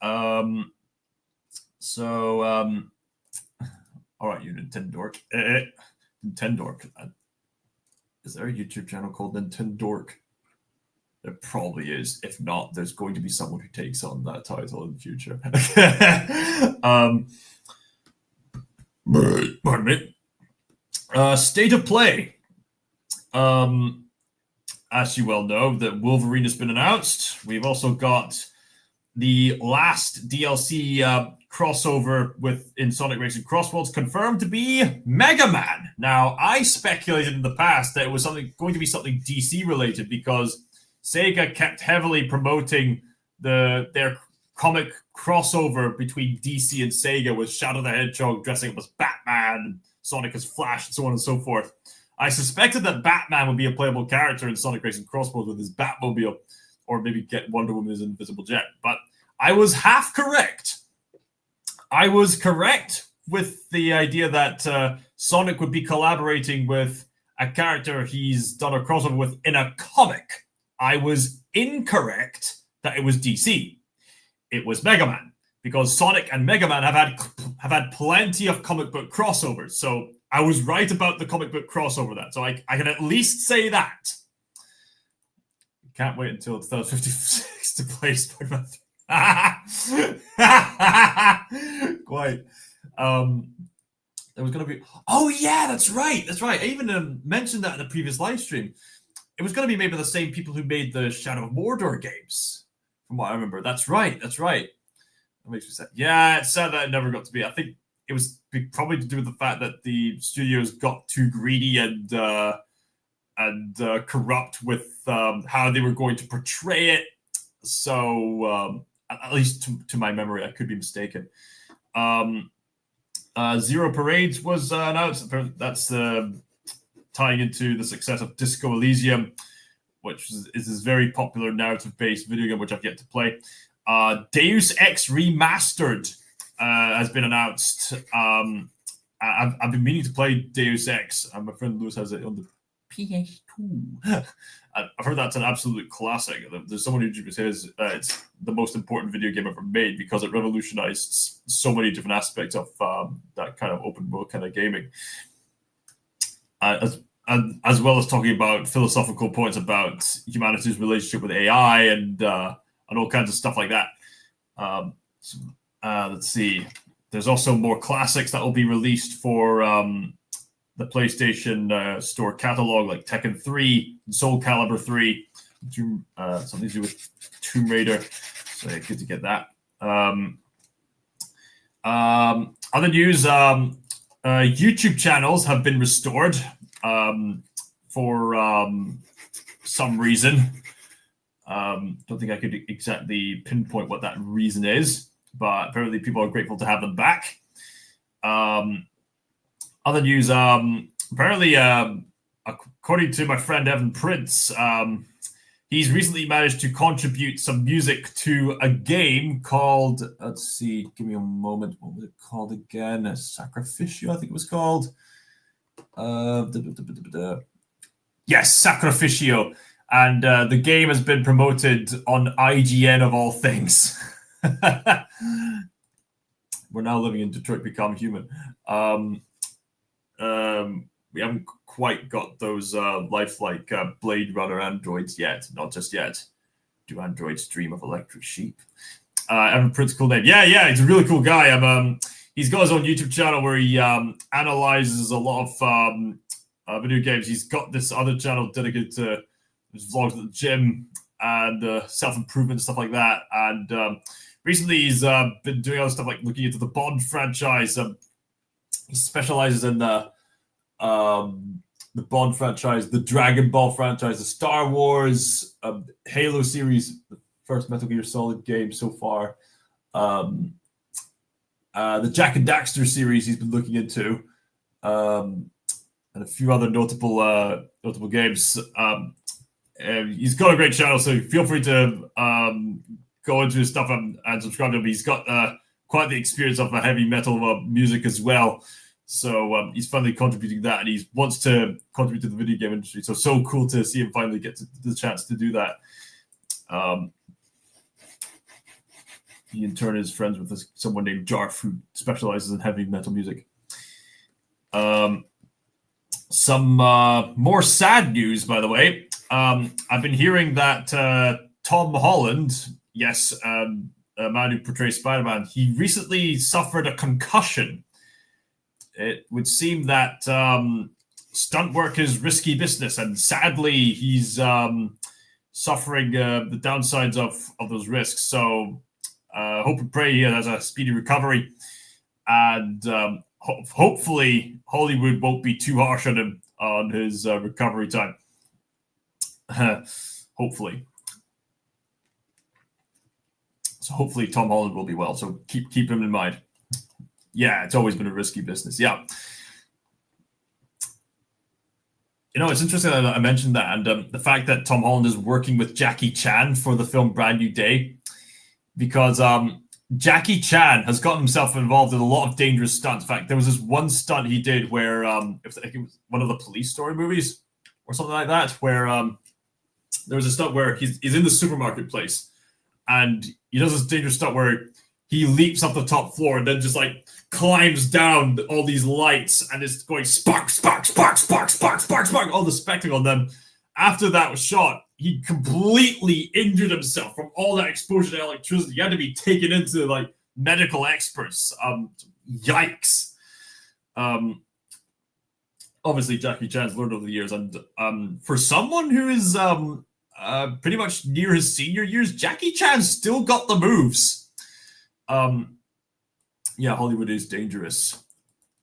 All right, you Nintendork. Nintendork. Is there a YouTube channel called Nintendork? There probably is. If not, there's going to be someone who takes on that title in the future. Pardon me. State of play. As you well know, that Wolverine has been announced. We've also got the last DLC crossover in Sonic Racing Crossworlds confirmed to be Mega Man. Now, I speculated in the past that it was going to be something DC related because Sega kept heavily promoting their comic crossover between DC and Sega with Shadow the Hedgehog dressing up as Batman, Sonic as Flash, and so on and so forth. I suspected that Batman would be a playable character in Sonic Racing Crossworlds with his Batmobile, or maybe get Wonder Woman as an invisible jet. But I was half correct. I was correct with the idea that Sonic would be collaborating with a character he's done a crossover with in a comic. I was incorrect that it was DC. It was Mega Man, because Sonic and Mega Man have had plenty of comic book crossovers. So I was right about the comic book crossover that. So I can at least say that. Can't wait until 2056 to play Spider-Man 3. Quite. There was going to be. Oh yeah, that's right. I even mentioned that in the previous live stream. It was going to be made by the same people who made the Shadow of Mordor games, from what I remember. That's right. That makes me sad. Yeah, it's sad that it never got to be. I think it was probably to do with the fact that the studios got too greedy and corrupt with how they were going to portray it. So, at least to my memory, I could be mistaken. Zero Parades was announced. That's tying into the success of Disco Elysium, which is this very popular narrative-based video game, which I've yet to play. Deus Ex Remastered has been announced. I've been meaning to play Deus Ex, and my friend Lewis has it on the PS2. I've heard that's an absolute classic. There's someone who says it's the most important video game ever made because it revolutionized so many different aspects of that kind of open world kind of gaming. As well as talking about philosophical points about humanity's relationship with AI and all kinds of stuff like that. Let's see. There's also more classics that will be released for the PlayStation Store catalog, like Tekken 3, Soul Calibur 3, something to do with Tomb Raider. So yeah, good to get that. Other news, YouTube channels have been restored for some reason. Don't think I could exactly pinpoint what that reason is, but apparently people are grateful to have them back. Other news, apparently, according to my friend Evan Prince, he's recently managed to contribute some music to a game called, let's see, give me a moment. What was it called again? Sacrificio, I think it was called. Yes, Sacrificio. And the game has been promoted on IGN of all things. We're now living in Detroit Become Human. We haven't quite got those lifelike Blade Runner androids yet. Not just yet. Do androids dream of electric sheep? Evan Prince, cool name. Yeah, he's a really cool guy. He's got his own YouTube channel where he analyzes a lot of video games. He's got this other channel dedicated to his vlogs at the gym and self-improvement, stuff like that. And recently he's been doing other stuff like looking into the Bond franchise. He specializes in the Bond franchise, the Dragon Ball franchise, the Star Wars, Halo series, the first Metal Gear Solid game so far, the Jak and Daxter series he's been looking into, and a few other notable games. He's got a great channel, so feel free to go into his stuff and subscribe to him. He's got quite the experience of heavy metal music as well. So he's finally contributing that, and he wants to contribute to the video game industry. So cool to see him finally get the chance to do that. He in turn is friends with someone named Jarf, who specializes in heavy metal music. Some more sad news, by the way. I've been hearing that Tom Holland, yes, a man who portrays Spider-Man, he recently suffered a concussion. It would seem that stunt work is risky business, and sadly, he's suffering the downsides of those risks. So, hope and pray he has a speedy recovery, and hopefully, Hollywood won't be too harsh on him on his recovery time. Hopefully. So, hopefully, Tom Holland will be well. So, keep him in mind. Yeah, it's always been a risky business. Yeah. You know, it's interesting that I mentioned that, and the fact that Tom Holland is working with Jackie Chan for the film Brand New Day, because Jackie Chan has gotten himself involved in a lot of dangerous stunts. In fact, there was this one stunt he did where it was one of the Police Story movies or something like that, where there was a stunt where he's in the supermarket place, and he does this dangerous stunt where he leaps up the top floor and then just like climbs down all these lights and is going spark, spark, spark, spark, spark, spark, spark, all the spectacle. And then after that was shot, he completely injured himself from all that exposure to electricity. He had to be taken into like medical experts. Yikes. Obviously, Jackie Chan's learned over the years, and for someone who is pretty much near his senior years, Jackie Chan's still got the moves. Yeah, Hollywood is dangerous.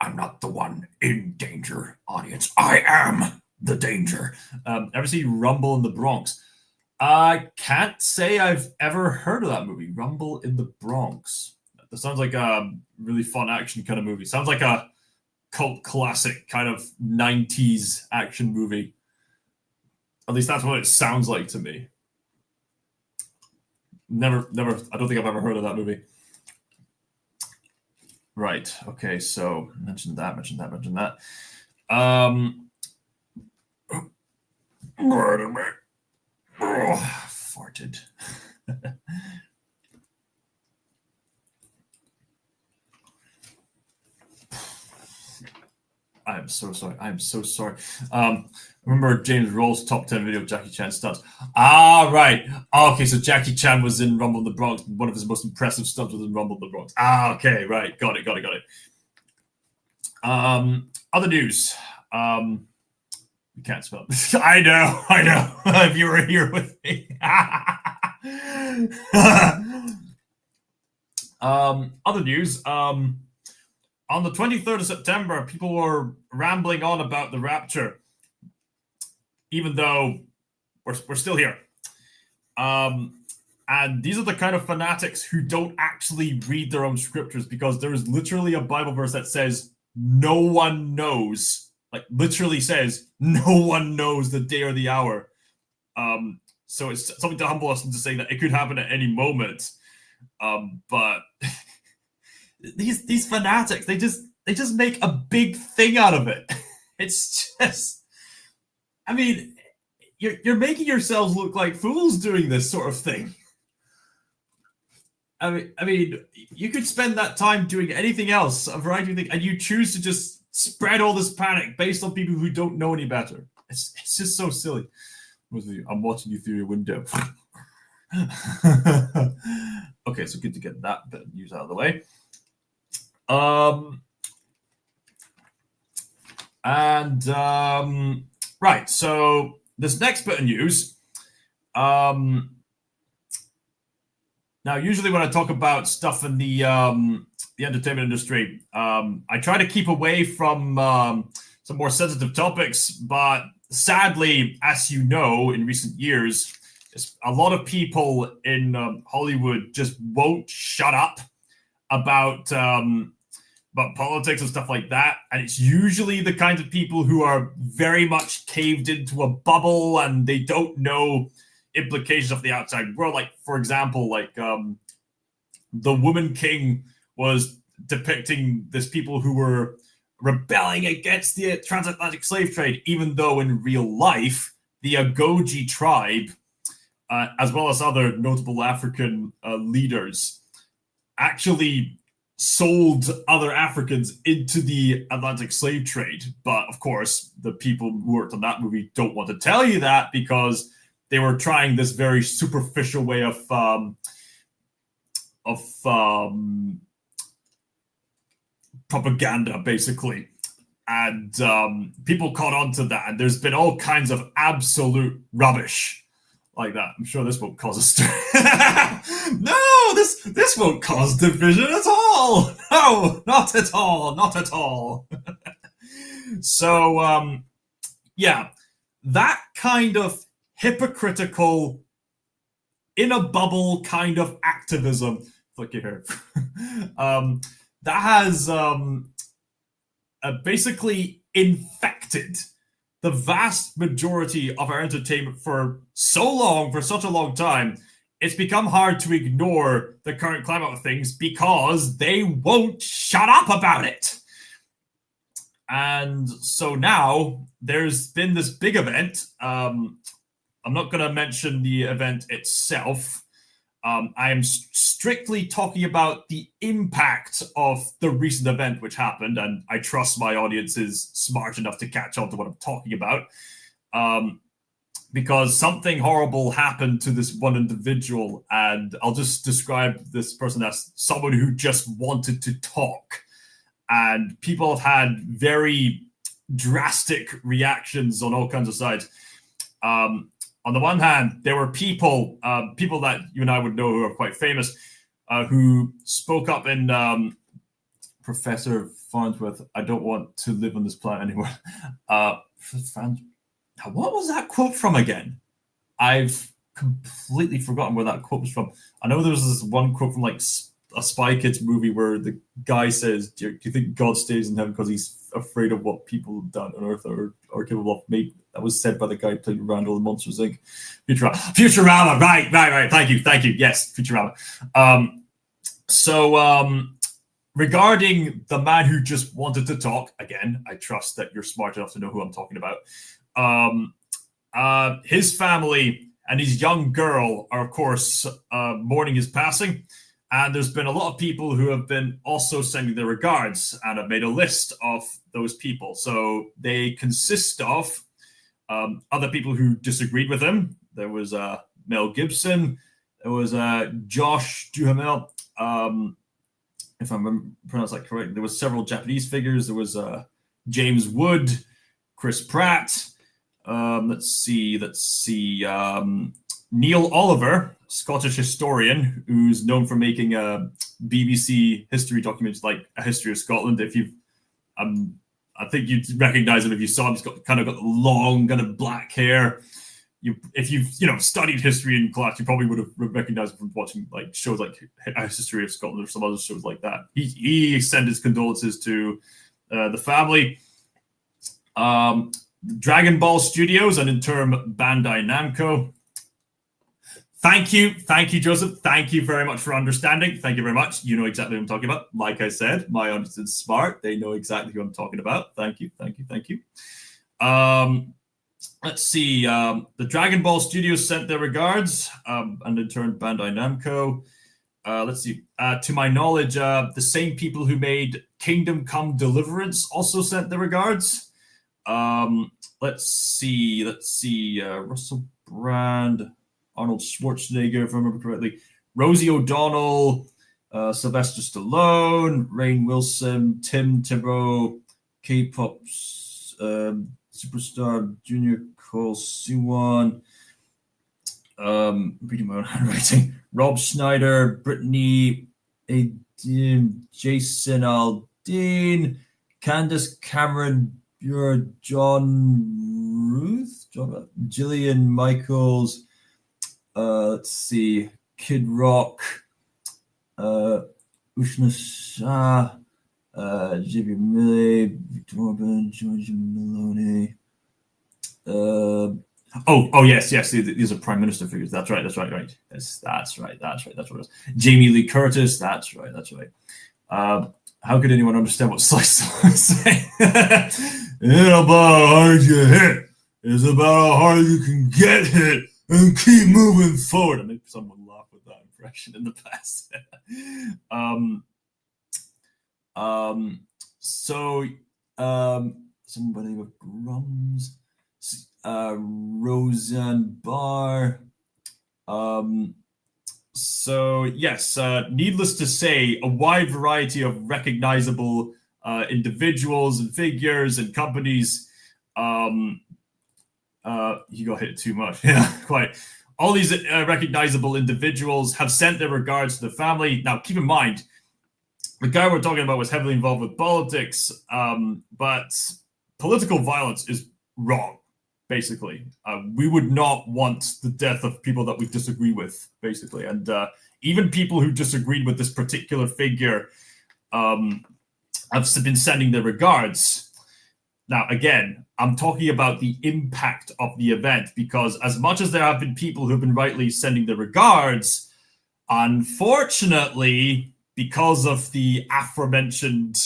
I'm not the one in danger, audience. I am the danger. Ever see Rumble in the Bronx? I can't say I've ever heard of that movie, Rumble in the Bronx. That sounds like a really fun action kind of movie. Sounds like a cult classic kind of 90s action movie. At least that's what it sounds like to me. Never. I don't think I've ever heard of that movie. Right. Okay. So mentioned that. Farted. I am so sorry. Remember James Rolls' top 10 video of Jackie Chan stunts? Ah, right. Okay, so Jackie Chan was in Rumble in the Bronx. One of his most impressive stunts was in Rumble in the Bronx. Ah, okay, right. Got it. Other news. You can't spell it. I know. If you were here with me. Other news. On the 23rd of September, people were rambling on about the rapture, even though we're still here. And these are the kind of fanatics who don't actually read their own scriptures, because there is literally a Bible verse that says no one knows, like literally says no one knows the day or the hour. So it's something to humble us into saying that it could happen at any moment. But these fanatics, they just make a big thing out of it. It's just, I mean, you're making yourselves look like fools doing this sort of thing. I mean, you could spend that time doing anything else, a variety of things, and you choose to just spread all this panic based on people who don't know any better. It's just so silly. I'm watching you through your window. Okay, so good to get that bit of news out of the way. Right, so this next bit of news, now usually when I talk about stuff in the entertainment industry, I try to keep away from some more sensitive topics, but sadly, as you know, in recent years, a lot of people in Hollywood just won't shut up about politics and stuff like that. And it's usually the kinds of people who are very much caved into a bubble and they don't know implications of the outside world. Like, for example, The Woman King was depicting this people who were rebelling against the transatlantic slave trade, even though in real life, the Agoji tribe, as well as other notable African leaders, actually sold other Africans into the Atlantic slave trade. But of course, the people who worked on that movie don't want to tell you that, because they were trying this very superficial way of propaganda, basically. And people caught on to that, and there's been all kinds of absolute rubbish like that. I'm sure this won't cause a stir. No, this won't cause division at all. No, not at all. So, yeah, that kind of hypocritical, in a bubble kind of activism, look here, that has basically infected the vast majority of our entertainment for such a long time. It's become hard to ignore the current climate of things because they won't shut up about it. And so now there's been this big event. I'm not going to mention the event itself. I am strictly talking about the impact of the recent event which happened, and I trust my audience is smart enough to catch on to what I'm talking about, because something horrible happened to this one individual, and I'll just describe this person as someone who just wanted to talk, and people have had very drastic reactions on all kinds of sides. On the one hand, there were people that you and I would know who are quite famous, who spoke up in Professor Farnsworth, I don't want to live on this planet anymore. What was that quote from again? I've completely forgotten where that quote was from. I know there was this one quote from like a Spy Kids movie where the guy says, "Do you think God stays in heaven because he's afraid of what people down on Earth are capable of?" Maybe that was said by the guy playing Randall in Monsters Inc. Futurama, right. Thank you. Yes, Futurama. Regarding the man who just wanted to talk, again, I trust that you're smart enough to know who I'm talking about. His family and his young girl are, of course, mourning his passing. And there's been a lot of people who have been also sending their regards, and I've made a list of those people. So they consist of other people who disagreed with him. There was Mel Gibson. There was Josh Duhamel. If I pronounce that correctly, there was several Japanese figures. There was James Wood, Chris Pratt. Let's see. Neil Oliver, Scottish historian, who's known for making BBC history documents like A History of Scotland. If you've, I think you'd recognize him if you saw him. He's got long, kind of black hair. If you've studied history in class, you probably would have recognized him from watching like shows like A History of Scotland or some other shows like that. He extended his condolences to the family. Dragon Ball Studios, and in turn Bandai Namco. Thank you, Joseph. Thank you very much for understanding. Thank you very much. You know exactly what I'm talking about. Like I said, my audience is smart. They know exactly who I'm talking about. Thank you. Let's see. The Dragon Ball Studios sent their regards, and in turn Bandai Namco. Let's see. To my knowledge, the same people who made Kingdom Come Deliverance also sent their regards. Let's see. Russell Brand, Arnold Schwarzenegger, if I remember correctly, Rosie O'Donnell, Sylvester Stallone, Rainn Wilson, Tim Tebow, K-pop superstar Junior Cole Siwan, reading my own handwriting, Rob Schneider, Brittany Adim, Jason Aldean, Candace Cameron, John Ruth, Jillian Michaels, let's see, Kid Rock, Ushna Shah, JB Millie, Victor Orban, Georgia Maloney. Yes. These are prime minister figures. That's right. Yes, that's right. That's what it is. Jamie Lee Curtis. That's right. How could anyone understand what Slice was saying? It ain't about how hard you hit. It's about how hard you can get hit and keep moving forward. I made someone laugh with that impression in the past. Somebody with Grums, Roseanne Barr. Needless to say, a wide variety of recognizable individuals and figures and companies. You got hit too much. Yeah, quite. All these recognizable individuals have sent their regards to the family. Now, keep in mind, the guy we're talking about was heavily involved with politics, but political violence is wrong, basically. We would not want the death of people that we disagree with, basically. And even people who disagreed with this particular figure have been sending their regards. Now, again, I'm talking about the impact of the event, because as much as there have been people who've been rightly sending their regards, unfortunately, because of the aforementioned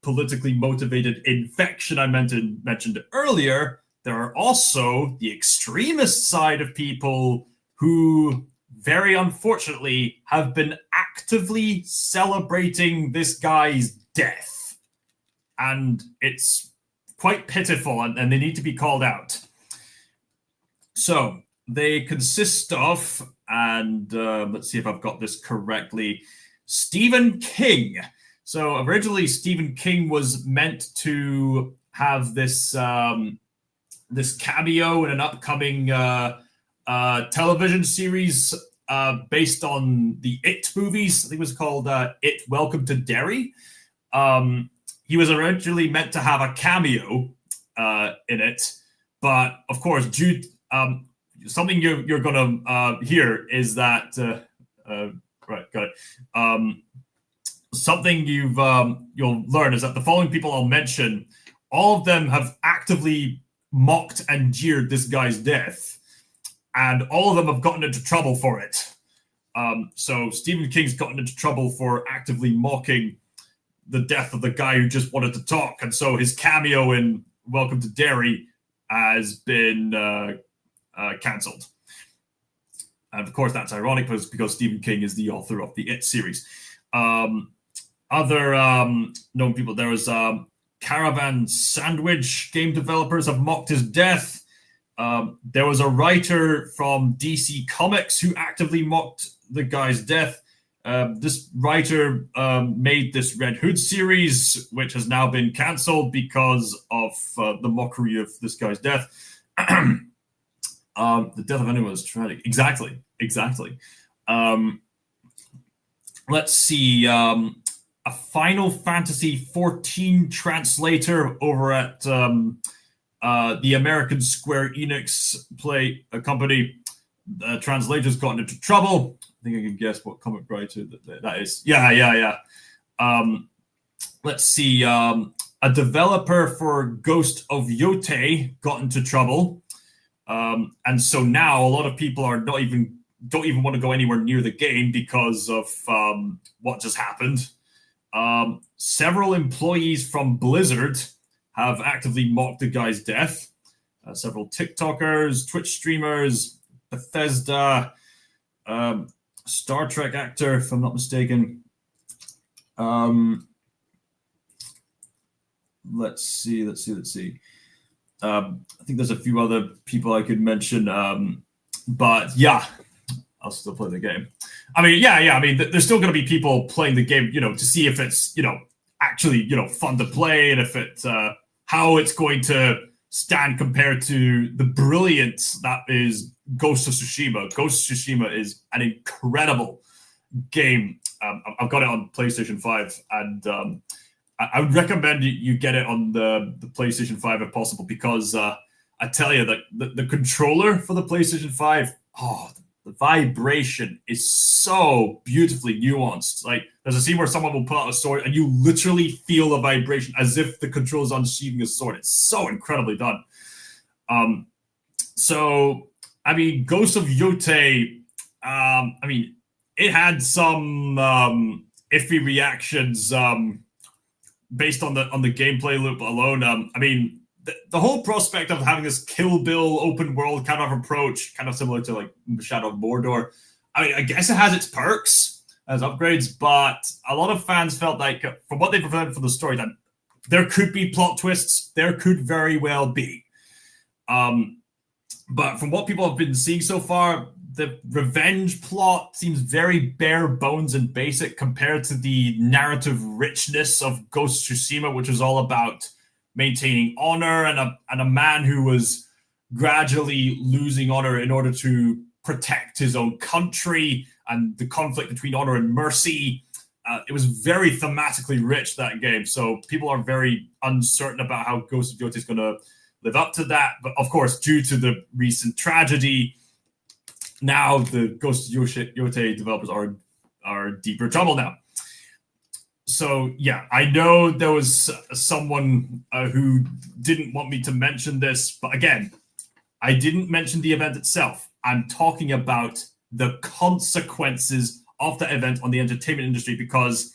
politically motivated infection I mentioned earlier, there are also the extremist side of people who, very unfortunately, have been actively celebrating this guy's death. And it's quite pitiful, and they need to be called out. So they consist of, and let's see if I've got this correctly, Stephen King. So originally, Stephen King was meant to have this this cameo in an upcoming television series based on the It movies. I think it was called It: Welcome to Derry. He was originally meant to have a cameo in it, but of course, due something you're gonna hear is that right, got it. something you'll learn is that the following people I'll mention, all of them have actively mocked and jeered this guy's death, and all of them have gotten into trouble for it. So Stephen King's gotten into trouble for actively mocking the death of the guy who just wanted to talk, and so his cameo in Welcome to Derry has been cancelled. And of course, that's ironic because Stephen King is the author of the It series. Other known people, there was Caravan Sandwich game developers have mocked his death. There was a writer from DC Comics who actively mocked the guy's death. This writer made this Red Hood series, which has now been cancelled because of the mockery of this guy's death. The death of anyone is tragic. Exactly. Let's see. A Final Fantasy XIV translator over at the American Square Enix company. The translator's gotten into trouble. I think I can guess what comic writer that is. Yeah. Let's see. A developer for Ghost of Yotei got into trouble. And so now a lot of people don't even want to go anywhere near the game because of what just happened. Several employees from Blizzard have actively mocked the guy's death. Several TikTokers, Twitch streamers, Bethesda, Star Trek actor, if I'm not mistaken. Let's see. I think there's a few other people I could mention, but yeah, I'll still play the game. I mean, I mean, there's still going to be people playing the game, to see if it's, actually, fun to play, and if it, how it's going to stand compared to the brilliance that is Ghost of Tsushima. Ghost of Tsushima is an incredible game. I've got it on PlayStation 5, and I would recommend you get it on the PlayStation 5 if possible, because I tell you that the controller for the PlayStation 5, the vibration is so beautifully nuanced. Like, there's a scene where someone will pull out a sword and you literally feel the vibration as if the controller's unsheathing a sword. It's so incredibly done. So, I mean, Ghost of Yotei, I mean, it had some iffy reactions based on the gameplay loop alone. I mean, the whole prospect of having this Kill Bill open world kind of approach, kind of similar to like Shadow of Mordor, I mean, I guess it has its perks as upgrades, but a lot of fans felt like, from what they presented for the story, that there could be plot twists. There could very well be. But from what people have been seeing so far, the revenge plot seems very bare bones and basic compared to the narrative richness of Ghost of Tsushima, which was all about maintaining honor, and a man who was gradually losing honor in order to protect his own country, and the conflict between honor and mercy. It was very thematically rich, that game. So people are very uncertain about how Ghost of Yotei is going to live up to that. But of course, due to the recent tragedy, now the Ghost of Yotei developers are deeper trouble now. So yeah, I know there was someone who didn't want me to mention this, but again, I didn't mention the event itself. I'm talking about the consequences of the event on the entertainment industry, because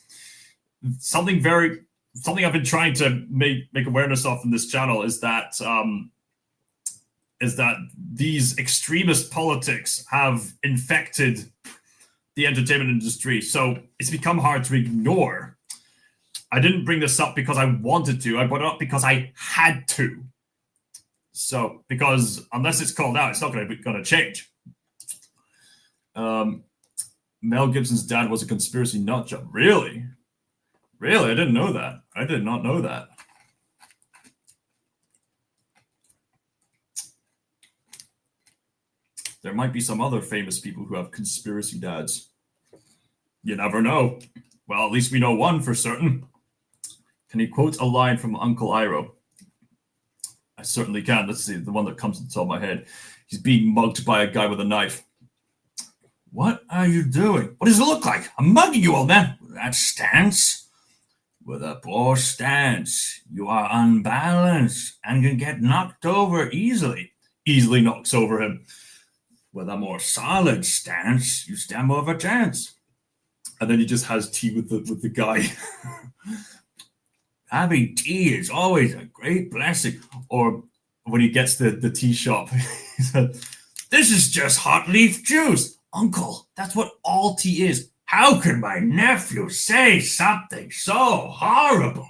something I've been trying to make awareness of in this channel is that these extremist politics have infected the entertainment industry. So it's become hard to ignore. I didn't bring this up because I wanted to. I brought it up because I had to. So, because unless it's called out, it's not going to change. Mel Gibson's dad was a conspiracy nut job. Really? Really? I didn't know that. I did not know that. There might be some other famous people who have conspiracy dads. You never know. Well, at least we know one for certain. Can you quote a line from Uncle Iroh? I certainly can. Let's see, the one that comes to the top of my head. He's being mugged by a guy with a knife. What are you doing? What does it look like? I'm mugging you, old man. that stance? With a poor stance, you are unbalanced and can get knocked over easily. Easily knocks over him. With a more solid stance, you stand more of a chance. And then he just has tea with the guy. Having tea is always a great blessing. Or when he gets the tea shop, he said, "This is just hot leaf juice. Uncle, that's what all tea is. How can my nephew say something so horrible?"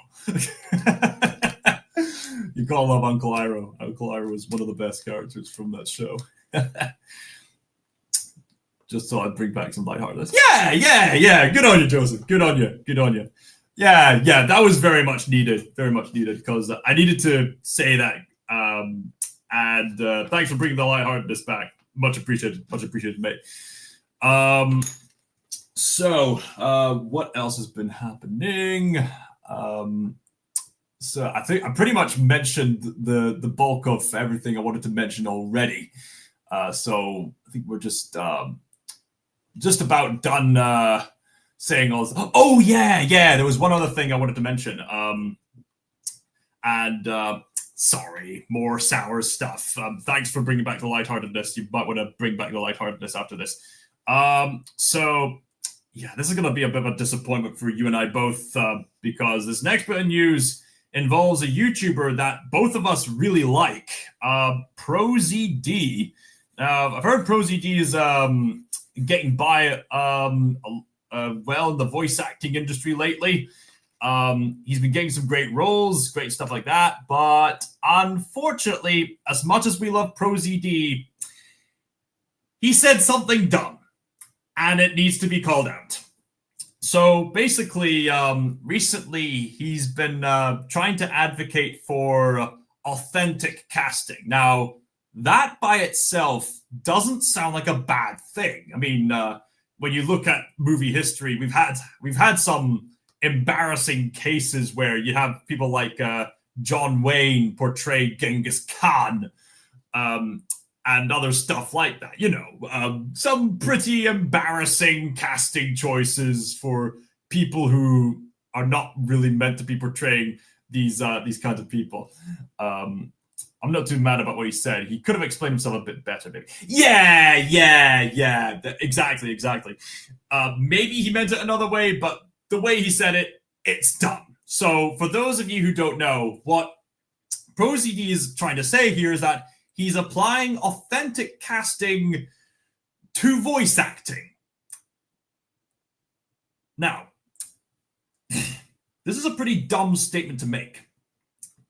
You gotta love Uncle Iroh. Uncle Iroh was one of the best characters from that show. Just so I'd bring back some lightheartedness. Yeah. Good on you, Joseph. Good on you. Yeah. That was very much needed. Because I needed to say that. And thanks for bringing the lightheartedness back. Much appreciated, mate. So what else has been happening? So I think I pretty much mentioned the bulk of everything I wanted to mention already. So I think we're just about done saying all this. Oh yeah. There was one other thing I wanted to mention. Sorry, more sour stuff. Thanks for bringing back the lightheartedness. You might want to bring back the lightheartedness after this. So yeah, this is going to be a bit of a disappointment for you and I both, because this next bit of news involves a YouTuber that both of us really like, ProZD. I've heard ProZD is getting by well in the voice acting industry lately. He's been getting some great roles, great stuff like that. But unfortunately, as much as we love ProZD, he said something dumb, and it needs to be called out. So basically, recently he's been trying to advocate for authentic casting. Now, that by itself doesn't sound like a bad thing. I mean, when you look at movie history, we've had some embarrassing cases where you have people like John Wayne portray Genghis Khan, and other stuff like that. You know, some pretty embarrassing casting choices for people who are not really meant to be portraying these kinds of people. I'm not too mad about what he said. He could have explained himself a bit better, maybe. Yeah. Exactly. Maybe he meant it another way, but the way he said it, it's dumb. So for those of you who don't know, what ProZD is trying to say here is that he's applying authentic casting to voice acting. Now, this is a pretty dumb statement to make,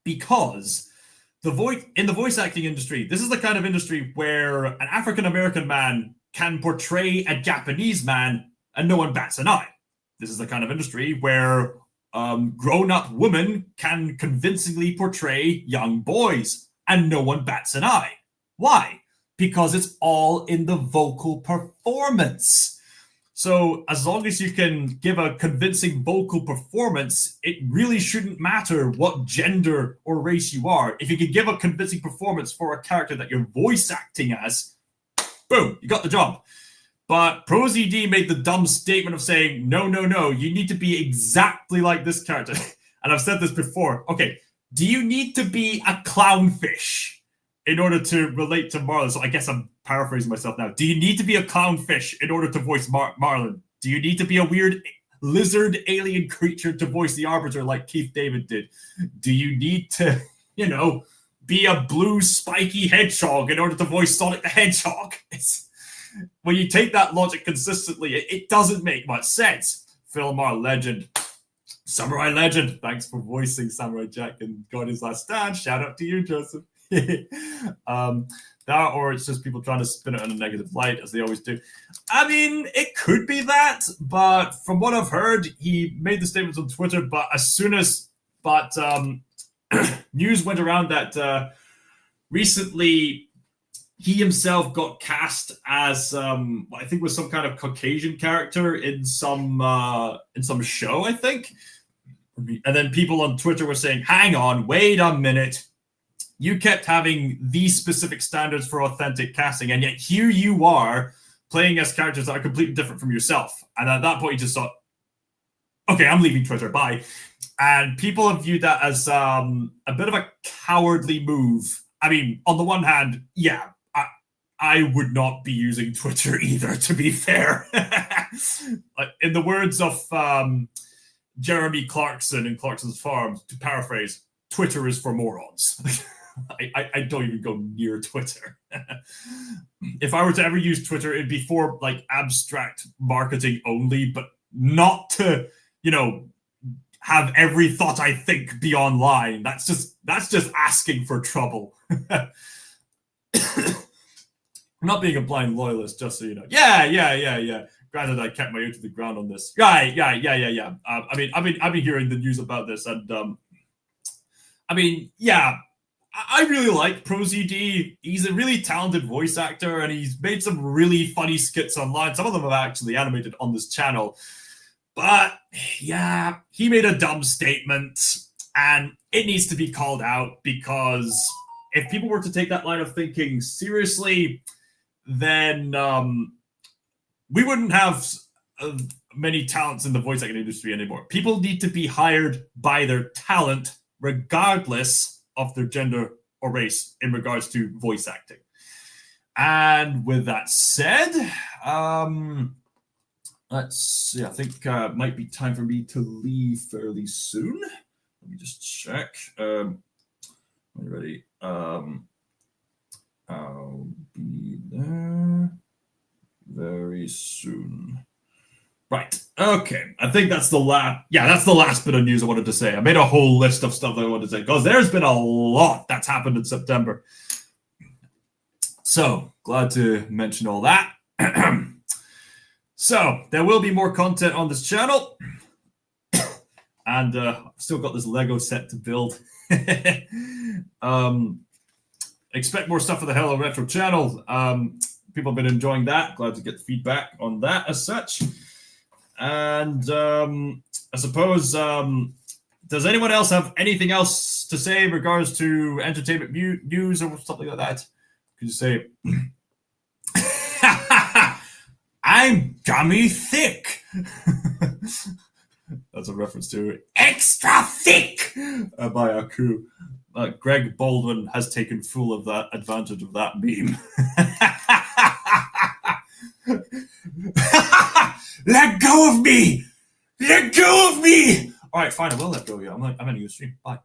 because in the voice acting industry, this is the kind of industry where an African-American man can portray a Japanese man and no one bats an eye. This is the kind of industry where grown-up women can convincingly portray young boys and no one bats an eye. Why? Because it's all in the vocal performance. So as long as you can give a convincing vocal performance, it really shouldn't matter what gender or race you are. If you can give a convincing performance for a character that you're voice acting as, boom, you got the job. But ProZD made the dumb statement of saying, no, you need to be exactly like this character. And I've said this before. Okay, do you need to be a clownfish in order to relate to Marlon? So I guess I'm paraphrasing myself now. Do you need to be a clownfish in order to voice Marlon? Do you need to be a weird lizard alien creature to voice the Arbiter like Keith David did? Do you need to, be a blue spiky hedgehog in order to voice Sonic the Hedgehog? When you take that logic consistently, it doesn't make much sense. Philmar legend. Samurai legend. Thanks for voicing Samurai Jack in Guardians Last Stand. Shout out to you, Joseph. That, or it's just people trying to spin it in a negative light, as they always do. I mean, it could be that, but from what I've heard, he made the statements on Twitter, but news went around that recently he himself got cast as I think was some kind of Caucasian character in some show, I think. And then people on Twitter were saying, hang on, wait a minute. You kept having these specific standards for authentic casting, and yet here you are playing as characters that are completely different from yourself. And at that point, you just thought, okay, I'm leaving Twitter, bye. And people have viewed that as a bit of a cowardly move. I mean, on the one hand, yeah, I would not be using Twitter either, to be fair. In the words of Jeremy Clarkson in Clarkson's Farm, to paraphrase, Twitter is for morons. I don't even go near Twitter. If I were to ever use Twitter, it'd be for like abstract marketing only, but not to, have every thought I think be online. That's just asking for trouble. I'm not being a blind loyalist, just so you know. Yeah. Granted, I kept my ear to the ground on this. Yeah. I mean, I've been hearing the news about this, and I really like ProZD. He's a really talented voice actor, and he's made some really funny skits online. Some of them have actually animated on this channel. But yeah, he made a dumb statement, and it needs to be called out, because if people were to take that line of thinking seriously, then we wouldn't have many talents in the voice acting industry anymore. People need to be hired by their talent, regardless of their gender or race, in regards to voice acting. And with that said, let's see. I think it might be time for me to leave fairly soon. Let me just check. Are you ready? I'll be there very soon. Right. Okay. I think that's the last. Yeah, that's the last bit of news I wanted to say. I made a whole list of stuff that I wanted to say, because there's been a lot that's happened in September. So glad to mention all that. So there will be more content on this channel, and I've still got this Lego set to build. Expect more stuff for the Hello Retro channel. People have been enjoying that. Glad to get the feedback on that as such. And I suppose, does anyone else have anything else to say in regards to entertainment news or something like that? Could you say, I'm gummy thick? That's a reference to Extra Thick by Aku. Greg Baldwin has taken full of that advantage of that meme. Let go of me! Let go of me! All right, fine, I will let go of you. I'm ending the stream. Bye.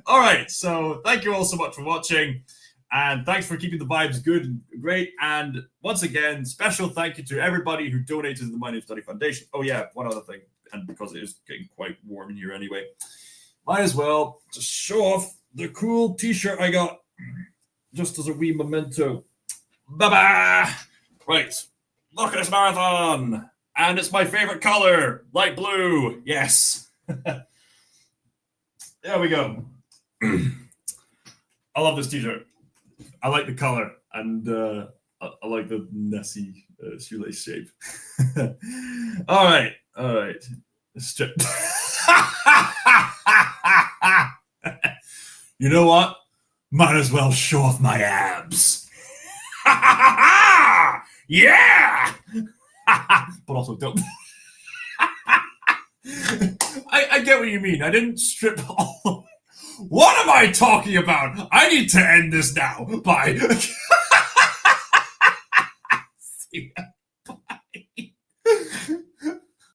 All right, so thank you all so much for watching, and thanks for keeping the vibes good and great. And once again, special thank you to everybody who donated to the My Name Study Foundation. Oh yeah, one other thing, and because it is getting quite warm in here anyway, might as well just show off the cool t-shirt I got, just as a wee memento. Bye-bye! Right, look at this marathon! And it's my favorite color, light blue. Yes. There we go. I love this t-shirt. I like the color, and I like the Nessie shoelace shape. All right. Strip. You know what? Might as well show off my abs. Yeah! But also don't. I get what you mean. I didn't strip all. What am I talking about? I need to end this now. Bye.